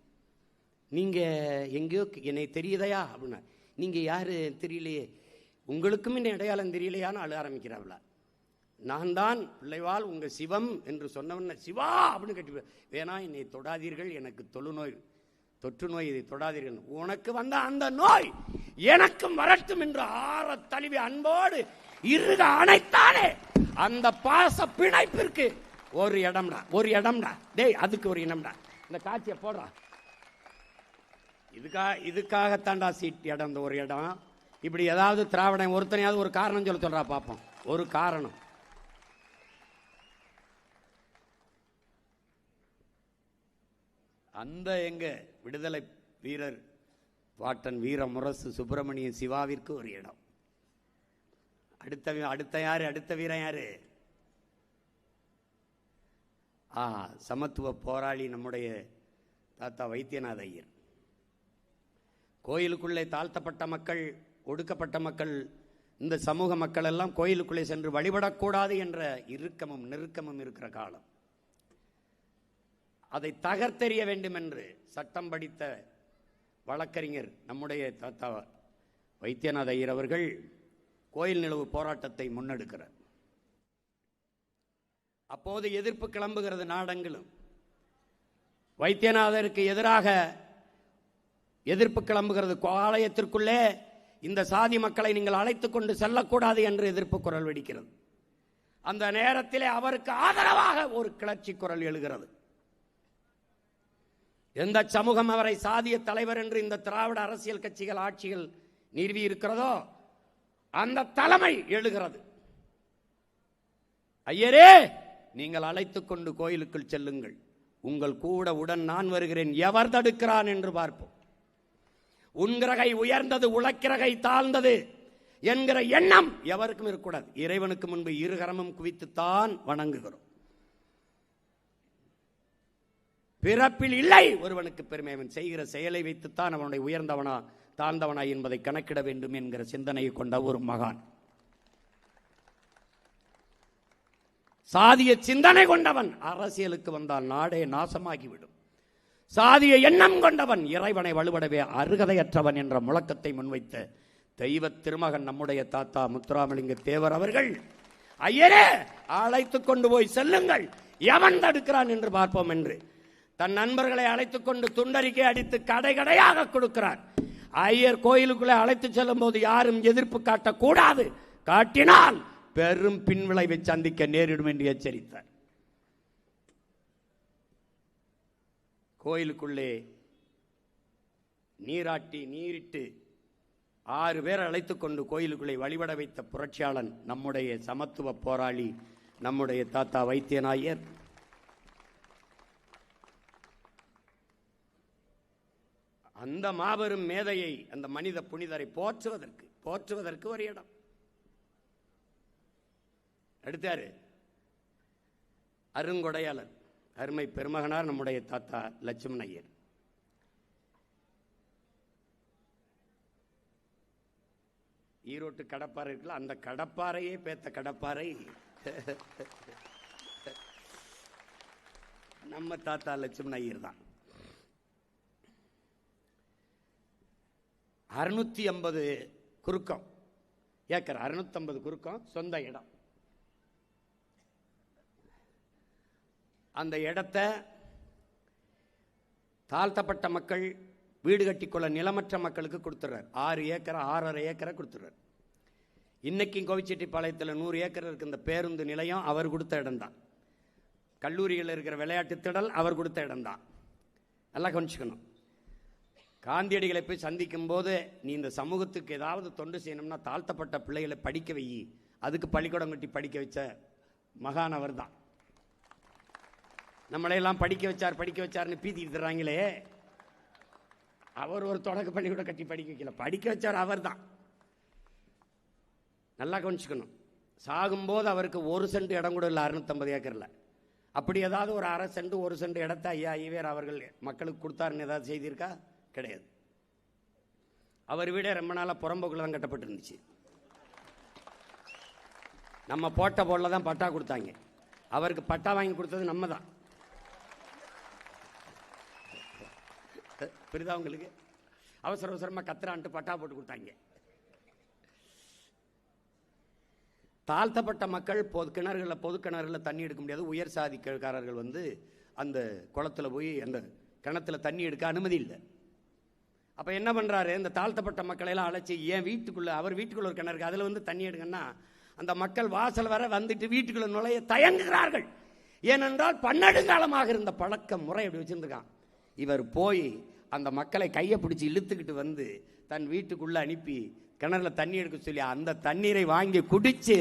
நீங்கள் எங்கேயோ என்னை தெரியுதையா அப்படின்னா, நீங்கள் யார் தெரியலையே, உங்களுக்கும் என்ன அடையாளம் தெரியலையான்னு அழ ஆரம்பிக்கிறாப்ல. நான் தான் பிள்ளைவாள் உங்கள் சிவம் என்று சொன்னவன சிவா அப்படின்னு கட்டி, வேணா என்னை தொடாதீர்கள், எனக்கு தொற்று நோய், இதை தொடாதீர்கள், உனக்கு வந்த அந்த நோய் எனக்கும் வரட்டும் என்று ஆற தழுவி அன்போடு இருக அணைத்தானே, அந்த பாச பிணைப்பிற்கு ஒரு இடம்டா டேய், அதுக்கு ஒரு இடம்டா. இந்த காட்சியை போடுறா. இதுக்காகத்தாண்டா சீட் இடம், இந்த ஒரு இடம். இப்படி ஏதாவது திராவிடம் ஒருத்தனையாவது ஒரு காரணம் சொல்றா பார்ப்போம். ஒரு காரணம். அந்த எங்க விடுதலை வீரர் பாட்டன் வீர முரசு சுப்பிரமணிய சிவாவிற்கு ஒரு இடம். அடுத்த யாரு? அடுத்த வீரன் யாரு? சமத்துவ போராளி நம்முடைய தாத்தா வைத்தியநாத ஐயர். கோயிலுக்குள்ளே தாழ்த்தப்பட்ட மக்கள், ஒடுக்கப்பட்ட மக்கள், இந்த சமூக மக்கள் எல்லாம் கோயிலுக்குள்ளே சென்று வழிபடக்கூடாது என்ற இறுக்கமும் நெருக்கமும் இருக்கிற காலம். அதை தகர்த்தெறிய வேண்டும் என்று சட்டம் படித்த வழக்கறிஞர் நம்முடைய தாத்தா வைத்தியநாத ஐயர் அவர்கள் கோயில் நிலவு போராட்டத்தை முன்னெடுக்கிறார். அப்போது எதிர்ப்பு கிளம்புகிறது நாடெங்கிலும். வைத்தியநாதருக்கு எதிராக எதிர்ப்பு கிளம்புகிறது. ஆலயத்திற்குள்ளே இந்த சாதி மக்களை நீங்கள் அழைத்துக் கொண்டு செல்லக்கூடாது என்று எதிர்ப்பு குரல் வெடிக்கிறது. அந்த நேரத்திலே அவருக்கு ஆதரவாக ஒரு கிளர்ச்சி குரல் எழுகிறது. எந்த சமூகம் அவரை சாதிய தலைவர் என்று இந்த திராவிட அரசியல் கட்சிகள் ஆட்சிகள் நிறுவி இருக்கிறதோ அந்த தலைமை எழுகிறது. ஐயரே, நீங்கள் அழைத்துக் கொண்டு கோயிலுக்குள் செல்லுங்கள், உங்கள் கூட உடன் நான் வருகிறேன், எவர் தடுக்கிறான் என்று பார்ப்போம். உன்கிரகை உயர்ந்தது, உழைக்கிறகை தாழ்ந்தது என்கிற எண்ணம் எவருக்கும் இருக்கக்கூடாது. இறைவனுக்கு முன்பு இருகரமும் குவித்துத்தான் வணங்குகிறோம். பிறப்பில் இல்லை ஒருவனுக்கு பெருமை, அவன் செய்கிற செயலை வைத்துத்தான் அவனுடைய உயர்ந்தவனா தாழ்ந்தவனா என்பதை கணக்கிட வேண்டும் என்கிற சிந்தனையை கொண்ட ஒரு மகான். சாதிய சிந்தனை கொண்டவன் அரசியலுக்கு வந்தால் நாடே நாசமாகிவிடும். சாதிய எண்ணம் கொண்டவன் இறைவனை வலுவடவே அருகதையற்றவன் என்ற முழக்கத்தை முன்வைத்த தெய்வ திருமகன் நம்முடைய தாத்தா முத்துராமலிங்க தேவர் அவர்கள், ஐயரே அழைத்துக் கொண்டு போய் செல்லுங்கள், எவன் தடுக்கிறான் என்று பார்ப்போம் என்று தன் நண்பர்களை அழைத்துக் கொண்டு துண்டறிக்கை அடித்து கடை கடையாக கொடுக்கிறார். ஐயர் கோயிலுக்குள்ளே அழைத்து செல்லும் போது யாரும் எதிர்ப்பு காட்டக்கூடாது, காட்டினால் பெரும் பின்விளைவை சந்திக்க நேரிடும் என்று எச்சரித்தார். கோயிலுக்குள்ளே நீராட்டி நீரிட்டு 6 பேர் அழைத்துக் கொண்டு கோயிலுக்குள்ளே வழிபட வைத்த புரட்சியாளன் நம்முடைய சமத்துவ போராளி நம்முடைய தாத்தா வைத்தியநாயர். அந்த மாபெரும் மேதையை, அந்த மனித புனிதரை போற்றுவதற்கு ஒரு இடம் எடுத்தாரு. அருங்கொடையாளர் அருமை பெருமகனார் நம்முடைய தாத்தா லட்சுமண ஐயர். ஈரோட்டு கடப்பாறை இருக்குல்ல, அந்த கடப்பாறையே பேத்த கடப்பாறை நம்ம தாத்தா லட்சுமண ஐயர் தான். 650 குறுக்கம் ஏக்கர், 650 குறுக்கம் சொந்த இடம். அந்த இடத்தை தாழ்த்தப்பட்ட மக்கள் வீடு கட்டிக்கொள்ள நிலமற்ற மக்களுக்கு கொடுத்துறார். 6 ஏக்கரை 6.5 ஏக்கரை கொடுத்துறார். இன்னைக்கும் கோவிச்செட்டிப்பாளையத்தில் 100 ஏக்கர் இருக்கு. இந்த பேருந்து நிலையம் அவர் கொடுத்த இடம் தான். கல்லூரியில் இருக்கிற விளையாட்டு திடல் அவர் கொடுத்த இடம் தான். நல்லா கவனிச்சுக்கணும். காந்தியடிகளை போய் சந்திக்கும் போது, நீ இந்த சமூகத்துக்கு ஏதாவது தொண்டு செய்யணும்னா தாழ்த்தப்பட்ட பிள்ளைகளை படிக்க வை, அதுக்கு பள்ளிக்கூடம் கட்டி படிக்க வச்ச மகான் அவர் தான். நம்மளையெல்லாம் படிக்க வச்சார்னு பீத்திட்டு தர்றாங்களே, அவர் ஒரு தொடக்க பள்ளிக்கூடம் கட்டி படிக்க வைக்கல, படிக்க வச்சார் அவர் தான். நல்லா கவனிச்சுக்கணும். சாகும்போது அவருக்கு 1 சென்ட் இடம் கூட இல்லை 650 ஏக்கரில். அப்படி ஏதாவது ஒரு 1/2 சென்ட் 1 சென்ட் இடத்த ஐயா ஈவேர் அவர்கள் மக்களுக்கு கொடுத்தாருன்னு ஏதாவது செய்திருக்கா? கிடையாது. அவர் வீடே ரொம்ப நாளாக புறம்போக்கில் தான் கட்டப்பட்டு இருந்துச்சு. நம்ம போட்ட போடல தான் பட்டா கொடுத்தாங்க. அவருக்கு பட்டா வாங்கி கொடுத்தது நம்ம தான். புரியுதா உங்களுக்கு? அவசரமாக கத்துறான்ட்டு பட்டா போட்டு கொடுத்தாங்க. தாழ்த்தப்பட்ட மக்கள் பொது கிணறுகளில் தண்ணி எடுக்க முடியாது. உயர் சாதிக்காரர்கள் அந்த குளத்தில் போய் அந்த கிணத்துல தண்ணி எடுக்க அனுமதி இல்லை. அப்போ என்ன பண்ணுறாரு, இந்த தாழ்த்தப்பட்ட மக்களையெல்லாம் அழைச்சி ஏன் வீட்டுக்குள்ளே, அவர் வீட்டுக்குள்ளே ஒரு கிணறு அதில் தண்ணி எடுங்கன்னா அந்த மக்கள் வாசல் வர வந்துட்டு வீட்டுக்குள்ளே நுழைய தயங்குகிறார்கள். ஏனென்றால் பன்னெடுங்காலமாக இருந்த பழக்க முறை அப்படி வச்சுருந்துருக்கான். இவர் போய் அந்த மக்களை கையை பிடிச்சி இழுத்துக்கிட்டு தன் வீட்டுக்குள்ளே அனுப்பி கிணறுல தண்ணி எடுக்க சொல்லி அந்த தண்ணீரை வாங்கி குடிச்சு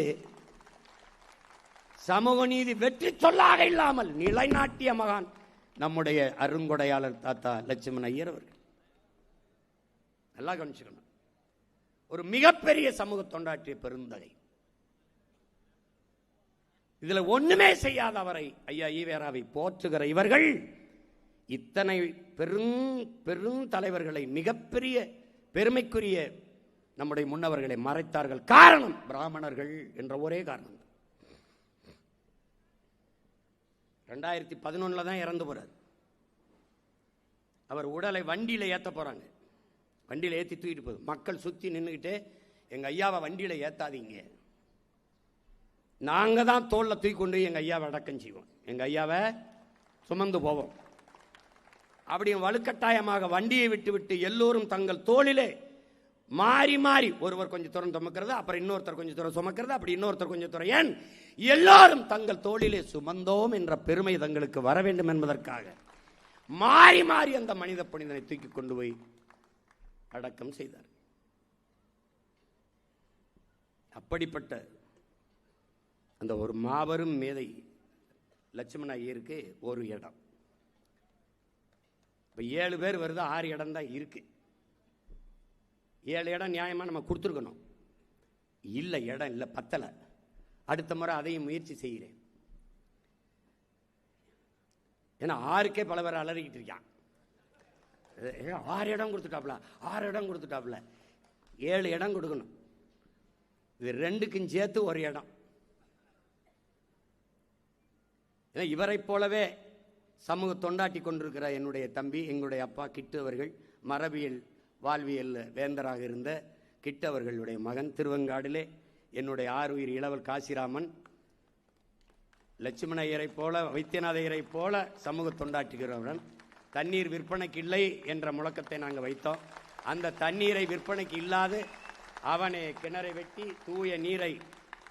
சமூக நீதி வெற்றி சொல்லாக இல்லாமல் நிலைநாட்டிய மகான் நம்முடைய அருங்கொடையாளர் தாத்தா லட்சுமண ஐயர் அவர்கள். நல்லா கவனிச்சுக்கணும். ஒரு மிகப்பெரிய சமூக தொண்டாற்றிய பெருந்தகை. இதுல ஒண்ணுமே செய்யாத அவரை ஐயா ஈவேராவை போற்றுகிற இவர்கள் இத்தனை பெரும் தலைவர்களை, மிகப்பெரிய பெருமைக்குரிய நம்முடைய முன்னவர்களை மறைத்தார்கள். காரணம் பிராமணர்கள் என்ற ஒரே காரணம். 2011 தான் இறந்து போறார். அவர் உடலை வண்டியில ஏத்த போறாங்க. வண்டியில ஏத்தி தூக்கிட்டு போகுது. மக்கள் சுத்தி நின்றுகிட்டு, எங்க ஐயாவை வண்டியில ஏத்தாதீங்க, நாங்க தான் தோல்ல தூக்கி கொண்டு எங்க ஐயாவை அடக்கம் செய்வோம், எங்க ஐயாவை சுமந்து போவோம். அப்படியும் வலுக்கட்டாயமாக வண்டியை விட்டு எல்லோரும் தங்கள் தோளிலே மாறி மாறி ஒருவர் கொஞ்சம் தூரம் சுமக்கிறது, அப்புறம் இன்னொருத்தர் கொஞ்சம் தூரம் சுமக்கிறது, அப்படி இன்னொருத்தர் கொஞ்சம் தூரம், ஏன் எல்லாரும் தங்கள் தோளிலே சுமந்தோம் என்ற பெருமை தங்களுக்கு வர வேண்டும் என்பதற்காக மாறி மாறி அந்த மனித புனிதனை தூக்கி கொண்டு போய் அடக்கம் செய்தார். அப்படிப்பட்ட அந்த ஒரு மாபெரும் மேதை லட்சுமண ஐயருக்கு ஒரு இடம். இப்ப 7 பேர் வருது, 6 இடம் தான் இருக்கு. 7 இடம் நியாயமா நம்ம கொடுத்துருக்கணும். இல்லை, இடம் இல்லை, பத்தலை. அடுத்த முறை அதையும் முயற்சி செய்கிறேன். ஏன்னா 6க்கே பல பேர் அலறிக்கிட்டு இருக்கான். 6 இடம் கொடுத்துட்டாப்ல, 6 இடம் கொடுத்துட்டாப்ல, 7 இடம் கொடுக்கணும். இது 2க்கும் சேர்த்து ஒரு இடம். ஏன்னா இவரை போலவே சமூக தொண்டாட்டி கொண்டிருக்கிற என்னுடைய தம்பி, எங்களுடைய அப்பா கிட்டு அவர்கள், மரபியல் வாழ்வியல் வேந்தராக இருந்த கிட்டு அவர்களுடைய மகன், திருவெங்காடிலே என்னுடைய ஆறுயிர் இளவல் காசிராமன், லட்சுமண ஐயரை போல, வைத்தியநாத ஐயரை போல சமூக தொண்டாற்றுகிறவன். தண்ணீர் விற்பனைக்கு இல்லை என்ற முழக்கத்தை நாங்கள் வைத்தோம். அந்த தண்ணீரை விற்பனைக்கு இல்லாது அவனை கிணறை வெட்டி தூய நீரை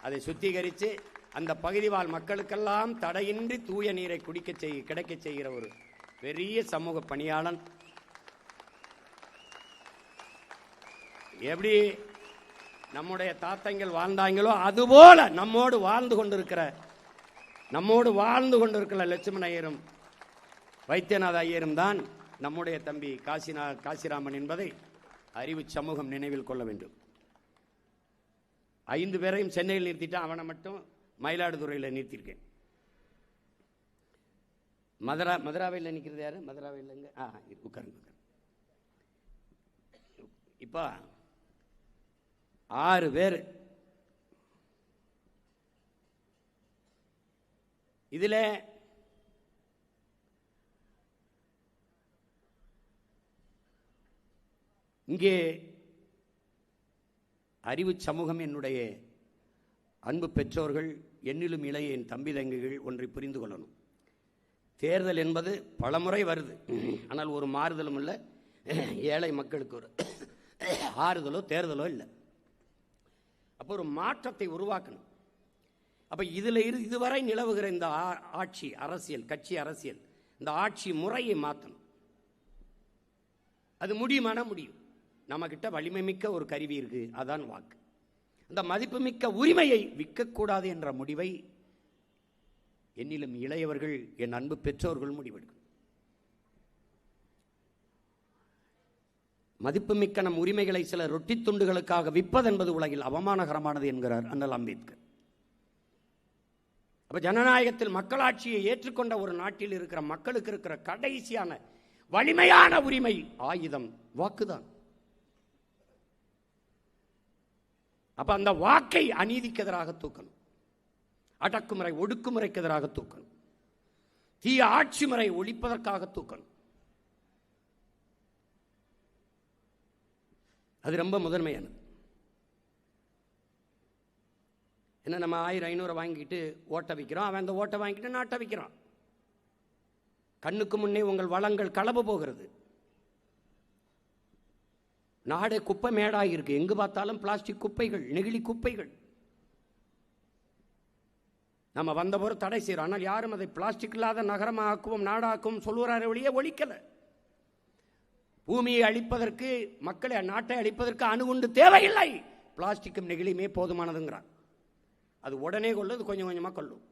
அதை சுத்திகரித்து அந்த பகுதி வாழ் மக்களுக்கெல்லாம் தடையின்றி தூய நீரை கிடைக்க செய்கிற ஒரு பெரிய சமூக பணியாளன். எப்படி நம்முடைய தாத்தங்கள் வாழ்ந்தாங்களோ அதுபோல நம்மோடு வாழ்ந்து கொண்டிருக்கிற லட்சுமண ஐயரும் வைத்தியநாத ஐயரும் தான் நம்முடைய தம்பி காசிராமன் என்பதை அறிவு சமூகம் நினைவில் கொள்ள வேண்டும். 5 பேரையும் சென்னையில் நிறுத்திட்டு அவனை மட்டும் மயிலாடுதுறையில் நிறுத்தியிருக்கேன். மதுராவையில் நிற்கிறது யாரு? மதுராவையில் உட்காருங்க. இப்போ 6 பேர். இதில் இங்கே அறிவு சமூகம், என்னுடைய அன்பு பெற்றோர்கள், என்னிலும் இளைய என் தம்பி தங்கைகள் ஒன்றை புரிந்து கொள்ளணும். தேர்தல் என்பது பலமுறை வருது, ஆனால் ஒரு மாறுதலும் இல்லை. ஏழை மக்களுக்கு ஒரு ஆறுதலோ தேர்தலோ இல்லை. அப்போ ஒரு மாற்றத்தை உருவாக்கணும். அப்போ இதுவரை நிலவுகிற இந்த ஆட்சி அரசியல், கட்சி அரசியல், இந்த ஆட்சி முறையை மாற்றணும். அது முடியுமான முடியும். நம்மகிட்ட வலிமை மிக்க ஒரு கருவி இருக்கு, அதான் வாக்கு. அந்த மதிப்புமிக்க உரிமையை விற்கக்கூடாது என்ற முடிவை என்னிலும் இளையவர்கள், என் அன்பு பெற்றோர்கள் முடிவெடுக்கும். மதிப்புமிக்க நம் உரிமைகளை சில ரொட்டி துண்டுகளுக்காக விற்பதென்பது உலகில் அவமானகரமானது என்கிறார் அண்ணல் அம்பேத்கர். அப்ப ஜனநாயகத்தில் மக்களாட்சியை ஏற்றுக்கொண்ட ஒரு நாட்டில் இருக்கிற மக்களுக்கு இருக்கிற கடைசியான வலிமையான உரிமை ஆயுதம் வாக்குதான். அப்ப அந்த வாக்கை அநீதிக்கு எதிராக தூக்கணும், அடக்குமுறை ஒடுக்குமுறைக்கு எதிராக தூக்கணும், தீய ஆட்சி முறை ஒழிப்பதற்காக தூக்கணும். அது ரொம்ப முதன்மையானது. என்ன, நம்ம 1000-500 வாங்கிட்டு ஓட்ட வைக்கிறோம், அவன் அந்த ஓட்டை வாங்கிட்டு நாட்டை வைக்கிறான். கண்ணுக்கு முன்னே உங்கள் வளங்கள் களவு போகிறது. நாடே குப்பை மேடாக இருக்கு. எங்கு பார்த்தாலும் பிளாஸ்டிக் குப்பைகள், நெகிழி குப்பைகள். நம்ம வந்தபோது தடை செய்யறோம், ஆனால் யாரும் அதை பிளாஸ்டிக் இல்லாத நகரமாக்குவோம், நாடாக்குவோம் சொல்லுறாரு ஒழிய ஒழிக்கல. பூமியை அழிப்பதற்கு, மக்களை, நாட்டை அழிப்பதற்கு அணுகுண்டு தேவையில்லை, பிளாஸ்டிக்கும் நெகிழியுமே போதுமானதுங்கிறார். அது உடனே கொள்ளுது, கொஞ்சம் கொஞ்சமா கொள்ளும்.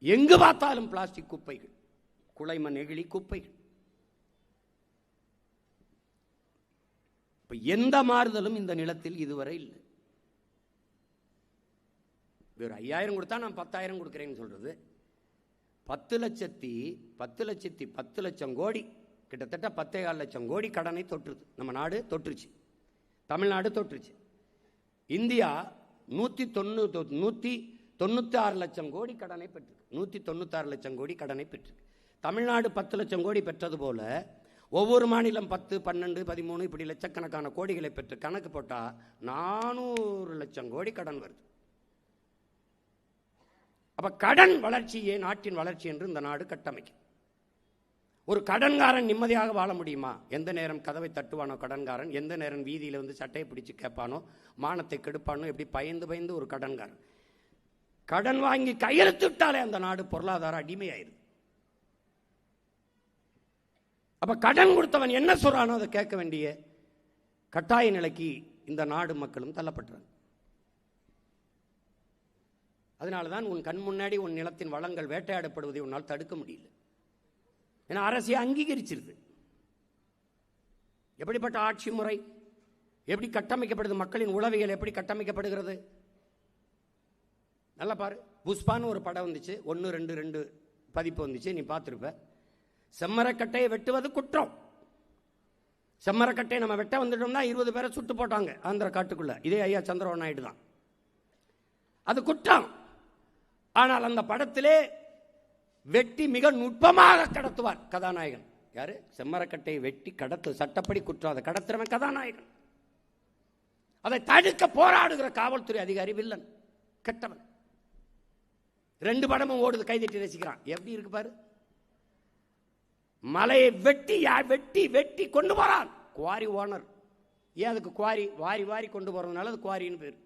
எங்கு பார்த்தாலும் பிளாஸ்டிக் குப்பைகள், குலைம நெகிழி குப்பைகள். எந்த மாறுதலும் இந்த நிலத்தில் இதுவரை இல்லை. ஒரு 5000 கொடுத்தா நான் 10,000 கொடுக்குறேன்னு சொல்றது. 10 லட்சம் கோடி, கிட்டத்தட்ட 10,4 லட்சம் கோடி கடனை தொற்றுது. நம்ம நாடு தொற்றுச்சு, தமிழ்நாடு தொற்றுச்சு. இந்தியா 196 லட்சம் கோடி கடனை பெற்று, 196 லட்சம் கோடி கடனை பெற்று. தமிழ்நாடு 10 லட்சம் கோடி பெற்றது போல ஒவ்வொரு மாநிலம் 10, 12, 13 இப்படி லட்சக்கணக்கான கோடிகளை பெற்று கணக்கு போட்டா 400 லட்சம் கோடி கடன் வருது. அப்ப கடன் வளர்ச்சியே நாட்டின் வளர்ச்சி என்று இந்த நாடு கட்டமைக்கும். ஒரு கடன்காரன் நிம்மதியாக வாழ முடியுமா? எந்த நேரம் கதவை தட்டுவானோ கடன்காரன், எந்த நேரம் வீதியில் வந்து சட்டையை பிடிச்சு கேட்பானோ, மானத்தை கெடுப்பானோ, எப்படி பயந்து ஒரு கடன்காரன். கடன் வாங்கி கையெழுத்து விட்டாலே அந்த நாடு பொருளாதார அடிமையாயிருது. அப்ப கடன் கொடுத்தவன் என்ன சொல்றானோ அதை கேட்க வேண்டிய கட்டாய நிலைக்கு இந்த நாடு மக்களும் தள்ளப்பட்டாங்க. அதனால்தான் உன் கண் முன்னாடி உன் நிலத்தின் வளங்கள் வேட்டையாடப்படுவதை உன்னால் தடுக்க முடியல. ஏன்னா அரசியல் அங்கீகரிச்சிருது. எப்படிப்பட்ட ஆட்சி முறை, எப்படி கட்டமைக்கப்படுது, மக்களின் உளவியல் எப்படி கட்டமைக்கப்படுகிறது நல்லா பாரு. புஷ்பான்னு ஒரு படம் வந்துச்சு, 1, 2 பதிப்பு வந்துச்சு, நீ பார்த்துருப்ப. செம்மரக்கட்டையை வெட்டுவது குற்றம். செம்மரக்கட்டையை நம்ம வெட்ட வந்துட்டோம்னா 20 பேரை சுட்டு போட்டாங்க ஆந்திர காட்டுக்குள்ள. இதே ஐயா சந்திரபாபு நாயுடு தான். அது குற்றம். ஆனால் அந்த படத்திலே வெட்டி மிக நுட்பமாக கடத்துவார் கதாநாயகன். யாரு? செம்மரக்கட்டையை வெட்டி கடத்து சட்டப்படி குற்றம். அதை கடத்துறவன் கதாநாயகன். அதை தடுக்க போராடுகிற காவல்துறை அதிகாரி வில்லன், கெட்டவன். 2 படமும் ஓடுது, கைதட்டி ரசிக்கிறான். எப்படி இருக்கு பாரு. மலையை வெட்டி வெட்டி வெட்டி கொண்டு போறான் குவாரி ஓனர். ஏன் அதுக்கு குவாரி? வாரி கொண்டு போறதுனால அது குவாரின்னு பேரு.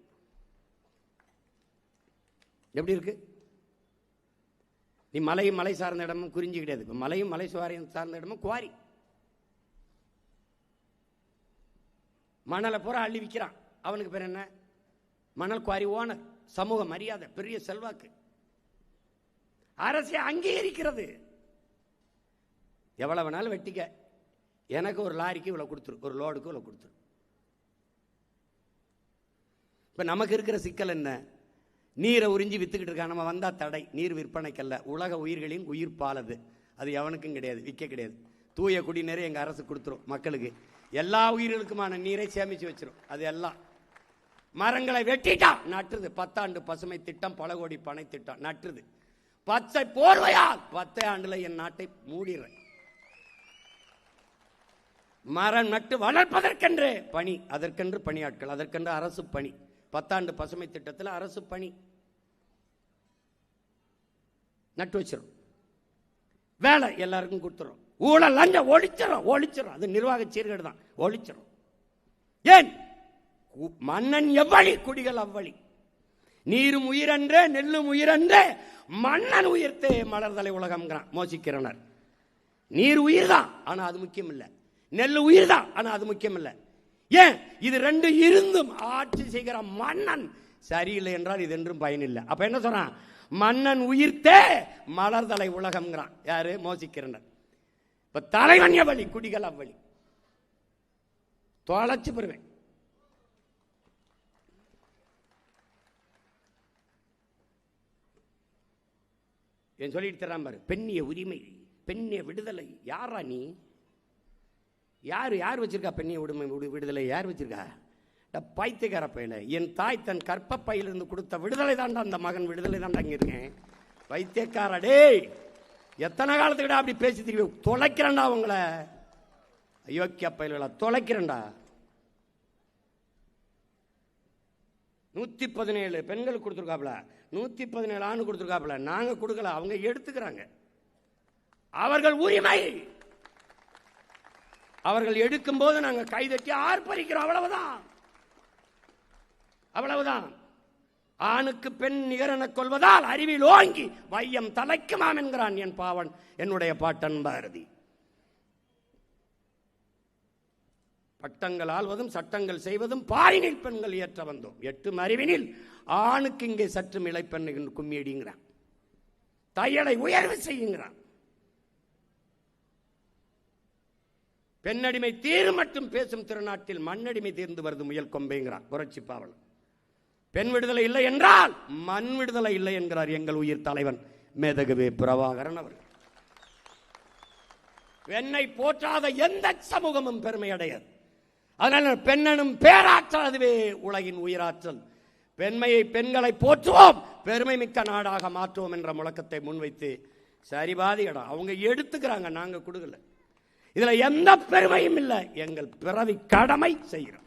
எப்படி இருக்கு? நீ மலை சார்ந்த இடமும் குறிஞ்சி கிடையாது. மலையும் மலை சார்ந்த இடமும் குவாரி. மணலை பூரா அள்ளி விற்கிறான். அவனுக்கு பேர் என்ன? மணல் குவாரி ஓனர். சமூக மரியாதை, பெரிய செல்வாக்கு. அரசை அங்கீகரிக்கிறது. எவ்வளவு வேணாலும் வெட்டிக்க, எனக்கு ஒரு லாரிக்கு இவ்வளவு கொடுத்துரு, ஒரு லோடுக்கு இவ்வளவு கொடுத்துரு. இப்ப நமக்கு இருக்கிற சிக்கல் என்ன? நீரை உறிஞ்சி வித்துக்கிட்டு இருக்கா. நம்ம வந்தா தடை. நீர் விற்பனைக்கல்ல, உலக உயிர்களின் உயிர் பாலது. அது எவனுக்கும் கிடையாது, விற்க கிடையாது. தூய குடிநீரை எங்க அரசு கொடுத்துரும் மக்களுக்கு. எல்லா உயிர்களுக்குமான நீரை சேமிச்சு வச்சிரும். அது எல்லாம் மரங்களை வெட்டிட்டா நட்டுது. 10 ஆண்டு பசுமை திட்டம், பல கோடி பனை திட்டம் நட்டுது. பச்சை போர்வையால் 10 ஆண்டுல என் நாட்டை மூடிடுறேன். மரம் நட்டு வளர்ப்பதற்கென்று பணி, அதற்கென்று பணியாட்கள், அதற்கென்று அரசு பணி. 10 ஆண்டு பசுமை திட்டத்தில் அரசு பணி நட்டு வச்சிடும். வேலை எல்லாருக்கும் கொடுத்துரும். ஊழல் லஞ்சம் ஒழிச்சிடும். அது நிர்வாக சீர்கேடு தான், ஒழிச்சிடும். ஏன்? மன்னன் எவ்வளி, குடிகள் அவ்வளி. நீரும் உயிரன்றே, நெல்லும் உயிரன்றே, மன்னன் உயிர்த்தே மலர்தலை உலகம்ங்கிறான் மோசிக்கிறனர். நீர் உயிர் தான், ஆனா அது முக்கியம் இல்லை. நெல் உயிர் தான், ஆனா அது முக்கியம் இல்லை. ஏன்? இது 2 இருந்தும் ஆட்சி செய்கிற மன்னன் சரியில்லை என்றால் இது என்றும் பயனில்லை. அப்ப என்ன சொல்றான்? மன்னன் உயிர்த்தே மலர்தலை உலகம்ங்கிறான். யாரு? மோசிக்கிறனர். இப்ப தலைவன் எவ்வளி, குடிகள் அவ்வளி. தொலைச்சு பெறுவேன். என் சொல்லிட்டு தரான் பாரு. பெண்ணிய உரிமை, பெண்ணிய விடுதலை. யாரா நீ? யார் வச்சிருக்கா பெண்ணிய விடுதலை? யார் வச்சிருக்கா? பைத்தியக்கார பையில. என் தாய் தன் கற்ப பையிலிருந்து கொடுத்த விடுதலை தாண்டா அந்த மகன். விடுதலை தாண்டா அங்க இருக்கேன். பைத்தியக்கார டேய், எத்தனை காலத்துக்கிட்ட அப்படி பேசி திரும்பி தொலைக்கிறேன்டா உங்களை. அயோக்கிய பயில்களா, தொலைக்கிறேன்டா. 117 பெண்கள் கொடுத்துருக்காப்ல, 117 ஆண் கொடுத்துருக்காப்ல. நாங்க கொடுக்கல, அவங்க எடுத்துக்கிறாங்க. அவர்கள் உரிமை. அவர்கள் எடுக்கும் போது நாங்க கைதட்டி ஆர்ப்பரிக்கிறோம். அவ்வளவுதான். ஆணுக்கு பெண் நிகரென கொள்வதால் அறிவில் ஓங்கி வையம் தலைக்குமாம் என்கிறான் என் பாவன், என்னுடைய பாட்டன் பாரதி. பட்டங்கள் ஆள்வதும் சட்டங்கள் செய்வதும் பாரினில் பெண்கள் ஏற்ற வந்தோம். 8 அறிவினில் ஆணுக்கு இங்கே சற்றும் இளைப்பெண் கும்மியடிங்கிறான். தையலை உயர்வு செய்யுங்கிறான். பெண்ணடிமை தீர் மட்டும் பேசும் திருநாட்டில் மண்ணடிமை தீர்ந்து வருது முயல் கொம்பைங்கிறான் புரட்சி பாவலன். பெண் விடுதலை இல்லை என்றால் மண் விடுதலை இல்லை என்கிறார் எங்கள் உயிர் தலைவன் மேதகவே பிரபாகரன் அவர்கள். பெண்ணை போற்றாத எந்த சமூகமும் பெருமை அடையாது. அதனால பெண்ணனும் பேராற்றல், அதுவே உலகின் உயிராற்றல். பெண்மையை, பெண்களை போற்றுவோம், பெருமை மிக்க நாடாக மாற்றுவோம் என்ற முழக்கத்தை முன்வைத்து சரிபாதி இடம் அவங்க எடுத்துக்கிறாங்க, நாங்க கொடுக்கல. இதுல எந்த பெருமையும் இல்லை, எங்கள் பிறவி கடமை செய்கிறோம்.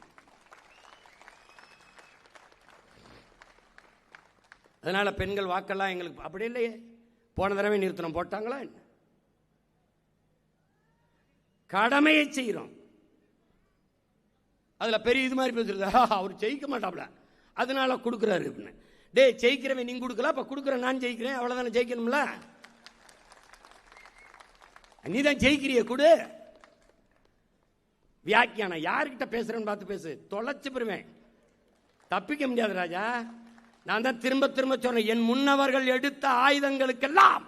அதனால பெண்கள் வாக்கெல்லாம் எங்களுக்கு அப்படி இல்லையே. போன தடவை நிறுத்தனம் போட்டாங்களா என்ன? கடமையை செய்கிறோம். அதுல பெரிய இது மாதிரி பேசுறது, அவர் ஜெயிக்க மாட்டாப்ல அதனால கொடுக்குறாரு அப்படின்னு. டே, ஜெயிக்கிறவன் நீங்க கொடுக்கல, அப்ப கொடுக்குற நான் ஜெயிக்கிறேன், அவ்வளவுதானே ஜெயிக்கணும்ல. நீதான் ஜெயிக்கிறிய கொடு. வியாக்கியானம் யாருக்கிட்ட பேசுறேன்னு பார்த்து பேசு, தொலைச்சு பெறுவேன், தப்பிக்க முடியாது ராஜா. நான் தான் திரும்ப திரும்ப சொன்னேன், என் முன்னவர்கள் எடுத்த ஆயுதங்களுக்கெல்லாம்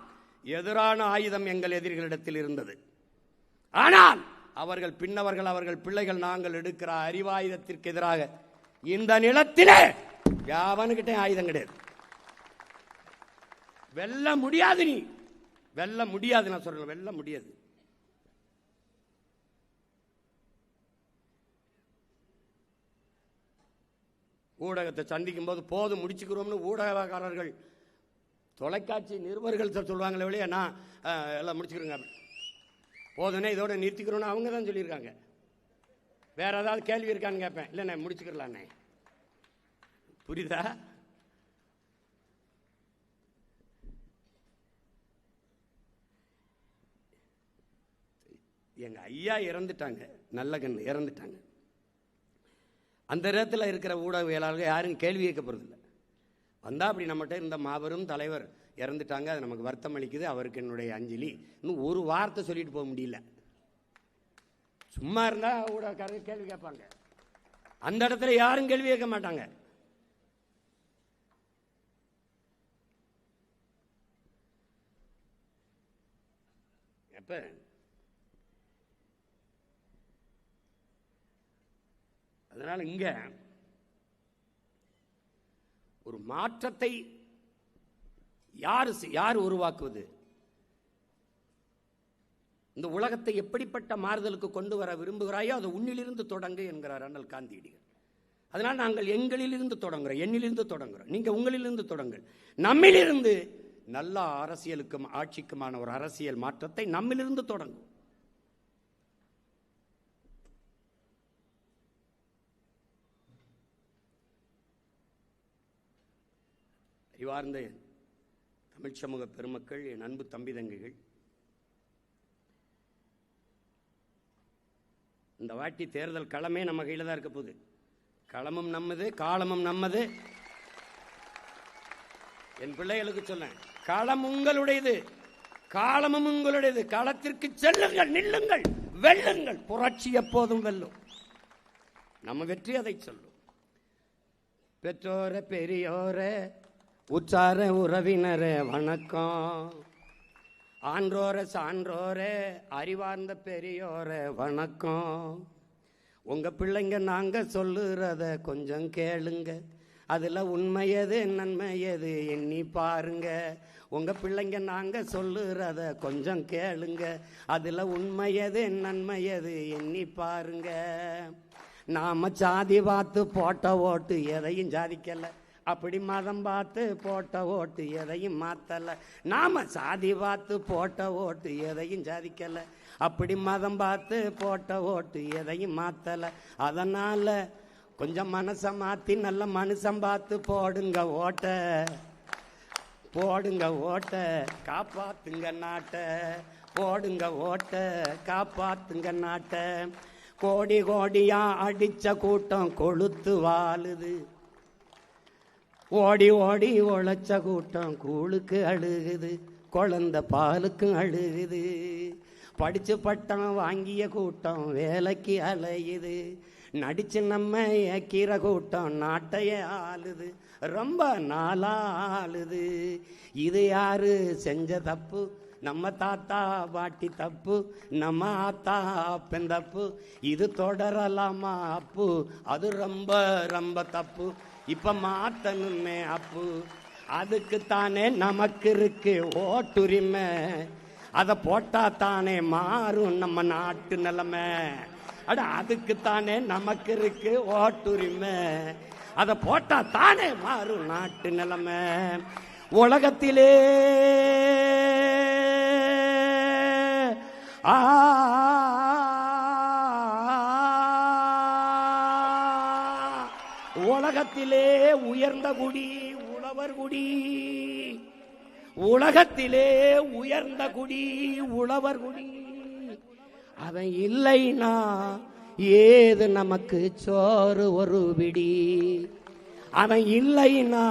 எதிரான ஆயுதம் எங்கள் எதிரிகளிடத்தில் இருந்தது. ஆனால் அவர்கள் பின்னவர்கள், அவர்கள் பிள்ளைகள், நாங்கள் எடுக்கிற அறிவாயுதத்திற்கு எதிராக இந்த நிலத்திலே யாவனுக்கிட்டே ஆயுதம் கிடையாது. வெல்ல முடியாது, நீ வெல்ல முடியாது. நான் சொல்றேன், வெல்ல முடியாது. ஊடகத்தை சந்திக்கும் போது போதும் முடிச்சுக்கிறோம்னு ஊடகக்காரர்கள், தொலைக்காட்சி நிருபர்கள் சொல்லுவாங்களே வெளியே, நான் எல்லாம் முடிச்சுக்கிறோங்க போதுனே, இதோட நிறுத்திக்கிறோன்னு அவங்க தான் சொல்லியிருக்காங்க. வேற ஏதாவது கேள்வி இருக்கான்னு கேட்பேன், இல்லை நான் முடிச்சுக்கலாண்ணே. புரியுதா? எங்க ஐயா இறந்துட்டாங்க, நல்ல கண் இறந்துட்டாங்க. அந்த இடத்துல இருக்கிற ஊடகவியலாளர்கள் யாரும் கேள்வி கேட்க போறதில்லை. வந்தா அப்படி நம்மகிட்ட இருந்த மாபெரும் தலைவர் இறந்துட்டாங்க, அது நமக்கு வருத்தம் அளிக்குது, அவருக்கு என்னுடைய அஞ்சலி. இன்னும் ஒரு வார்த்தை சொல்லிட்டு போக முடியல. சும்மா இருந்தா ஊடகக்காரங்க கேள்வி கேட்பாங்க, அந்த இடத்துல யாரும் கேள்வி கேட்க மாட்டாங்க. எப்ப அதனால இங்க ஒரு மாற்றத்தை யார் உருவாக்குவது? இந்த உலகத்தை எப்படிப்பட்ட மாறுதலுக்கு கொண்டு வர விரும்புகிறாயோ அதை உன்னிலிருந்து தொடங்கு என்கிறார் அண்ணல் காந்தியடிகள். அதனால் நாங்கள் எங்களிலிருந்து தொடங்குறோம், என்னிலிருந்து தொடங்குறோம். நீங்க உங்களிலிருந்து தொடங்குங்கள். நம்மிலிருந்து நல்ல அரசியலுக்கும் ஆட்சிக்குமான ஒரு அரசியல் மாற்றத்தை நம்மிலிருந்து தொடங்கும். அறிவார்ந்த தமிழ் சமூக பெருமக்கள், என் அன்பு தம்பி தங்கைகள், இந்த வாட்டி தேர்தல் களமே நம்ம கையில் தான் இருக்க போகுது. களமும் நம்மது, காலமும் நம்மது. என் பிள்ளைகளுக்கு சொன்னேன், களம் உங்களுடையது, காலமும் உங்களுடையது. களத்திற்கு செல்லுங்கள், நில்லுங்கள், வெல்லுங்கள். புரட்சி எப்போதும் வெல்லும். நம்ம வெற்றி அதை சொல்லும். பெற்றோர பெரியோர உற்றார உறவினரே வணக்கம். ஆன்றோர சான்றோரே அறிவார்ந்த பெரியோரே வணக்கம். உங்க பிள்ளைங்க நாங்க சொல்லுறத கொஞ்சம் கேளுங்க, அதுல உண்மையது நன்மையது எண்ணி பாருங்க. உங்க பிள்ளைங்க நாங்க சொல்லுறத கொஞ்சம் கேளுங்க, அதுல உண்மையது நன்மையது எண்ணி பாருங்க. நாம சாதி பார்த்து போட்ட ஓட்டு எதையும் சாதிக்கல, அப்படி மதம் பார்த்து போட்ட ஓட்டு எதையும் மாத்தல. நாம சாதி பார்த்து போட்ட ஓட்டு எதையும் சாதிக்கல, அப்படி மதம் பார்த்து போட்ட ஓட்டு எதையும் மாத்தல. அதனால கொஞ்சம் மனசை மாத்தி நல்ல மனுஷன் பார்த்து போடுங்க ஓட்ட, போடுங்க ஓட்ட, காப்பாத்துங்க நாட்ட. போடுங்க ஓட்ட, காப்பாத்துங்க நாட்ட. கோடி கோடியா அடிச்ச கூட்டம் கொளுத்து வாழுது, ஓடி ஓடி உழைச்ச கூட்டம் கூழுக்கு அழுகுது, குழந்தை பாலுக்கும் அழுகுது. படிச்சு பட்டம் வாங்கிய கூட்டம் வேலைக்கு அலையுது, நடிச்சு நம்ம ஏக்கிற கூட்டம் நாட்டையே ஆளுது, ரொம்ப நாளா ஆளுது. இது யாரு செஞ்ச தப்பு? நம்ம தாத்தா பாட்டி தப்பு, நம்ம ஆத்தா பெந்தப்பு, இது தொடரலாமா அப்பு, அது ரொம்ப ரொம்ப தப்பு, இப்ப மாத்தணுமே அப்பு. அதுக்குத்தானே நமக்கு இருக்கு ஓட்டுரிமை, அதை போட்டா தானே மாறும் நம்ம நாட்டு நிலைமை. அட அதுக்குத்தானே நமக்கு இருக்கு ஓட்டுரிமை, அதை போட்டா தானே மாறும் நாட்டு நிலைமை. உலகத்திலே உலகத்திலே உயர்ந்த குடி உழவர் குடி, உலகத்திலே உயர்ந்த குடி உழவர் குடி. அவன் இல்லைனா ஏது நமக்கு சோறு ஒரு பிடி, அவன் இல்லைனா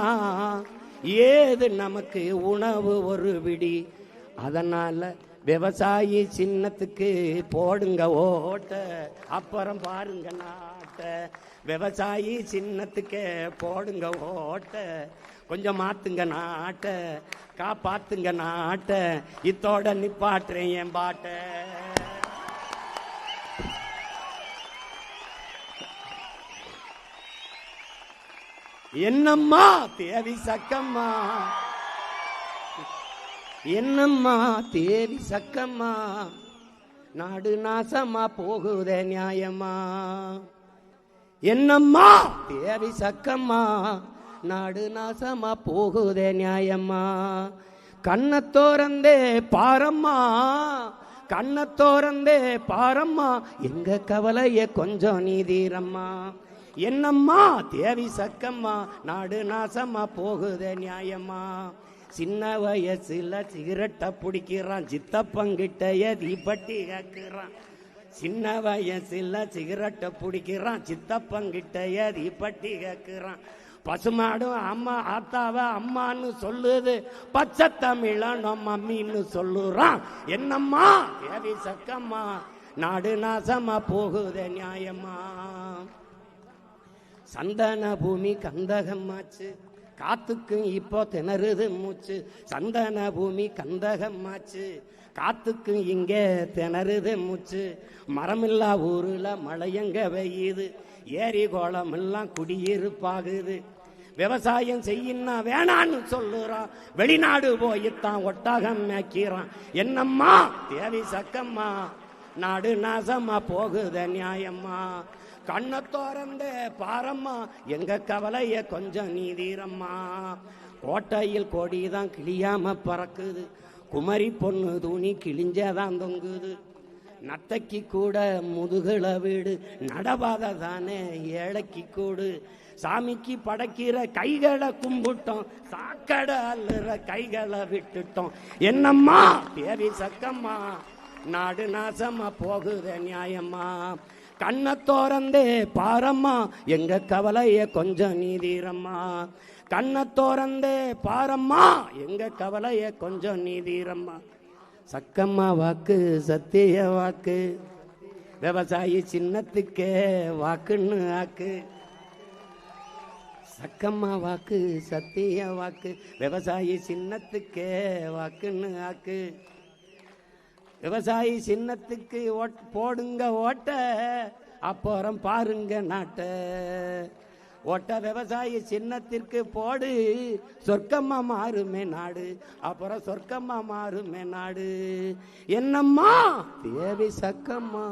ஏது நமக்கு உணவு ஒரு பிடி. அதனால விவசாயி சின்னத்துக்கு போடுங்க ஓட்ட, அப்புறம் பாருங்க நாட்ட. விவசாயி சின்னத்துக்கு போடுங்க ஓட்ட, கொஞ்சம் மாத்துங்க நாட்ட, காப்பாத்துங்க நாட்ட. இத்தோட நிப்பாட்டுறேன் என் பாட்ட. என்னம்மா தேவி சக்கம்மா, என்னம்மா தேவி சக்கம்மா, நாடு நாசமா போகுதே நியாயமா. என்னம்மா தேவி சக்கம்மா, நாடு நாசமா போகுதே நியாயமா. கண்ணத்தோரந்தே பாரம்மா, கண்ணத்தோரந்தே பாரம்மா, எங்க கவலைய கொஞ்சம் நீதீரம்மா. என்னம்மா தேவி சக்கம்மா, நாடு நாசமா போகுதே நியாயமா. சின்ன வயசுல சிகரெட்டை பிடிக்கிறான், சித்தப்பங்கிட்ட தீப்பட்டி கேட்கிறான். சின்ன வயசுல சிகரெட்டை பிடிக்கிறான், சித்தப்பங்கிட்ட தீப்பட்டி கேட்கிறான். பசுமாடும் அம்மா ஆத்தாவ அம்மான்னு சொல்லுது, பச்சை தமிழன் மம்மின்னு சொல்லுறான். என்னம்மா தேவி சக்கம்மா, நாடு நாசமா போகுதே நியாயமா. சந்தன பூமி கந்தகமாச்சு, காத்துக்கும் இப்போ திணறுது மூச்சு. சந்தன பூமி கந்தகமாச்சு, காத்துக்கும் இங்கே திணறுது மூச்சு. மரமில்லா ஊருல மழையங்க பெய்யுது, ஏரி கோலம் எல்லாம் குடியிருப்பாகுது. விவசாயம் செய்யினா வேணான்னு சொல்லுறான், வெளிநாடு போய்த்தான் ஒட்டகம் மேய்க்கிறான். என்னம்மா தேவி சக்கம்மா, நாடு நாசமா போகுத நியாயம்மா. கண்ணை தோறந்தே பாரம்மா, எங்க கவலைய கொஞ்சம் நீதீரம்மா. கோட்டையில் கொடிதான் கிளியாம பறக்குது, குமரி பொண்ணு துணி கிழிஞ்சதான் தொங்குது. நத்தைக்கு கூட முதுகுல வீடு, நடபாத தானே ஏழைக்கு கூடு. சாமிக்கு படைக்கிற கைகளை கும்பிட்டோம், சாக்கடை அள்ளுற கைகளை விட்டுட்டோம். என்னம்மா தேவி சக்கம்மா, நாடு நாசமா போகுத நியாயம்மா. கண்ணை தோறந்தே பாரம்மா, எங்க கவலைய கொஞ்சம் நீதீரம்மா. கண்ணை தோறந்தே பாரம்மா, எங்க கவலைய கொஞ்சம் நீதீரம்மா. சக்கம்மா வாக்கு சத்திய வாக்கு, விவசாயி சின்னத்துக்கே வாக்குன்னு ஆக்கு. சக்கம்மா வாக்கு சத்திய வாக்கு, விவசாயி சின்னத்துக்கே வாக்குன்னு ஆக்கு. விவசாயி சின்னத்துக்கு போடுங்க ஓட்ட, அப்புறம் பாருங்க நாட்ட. ஓட்ட விவசாயி சின்னத்திற்கு போடு, சொர்க்கமா மாறுமே நாடு, அப்புறம் சொர்க்கமா மாறுமே நாடு. என்னம்மா தேவி சக்கம்மா.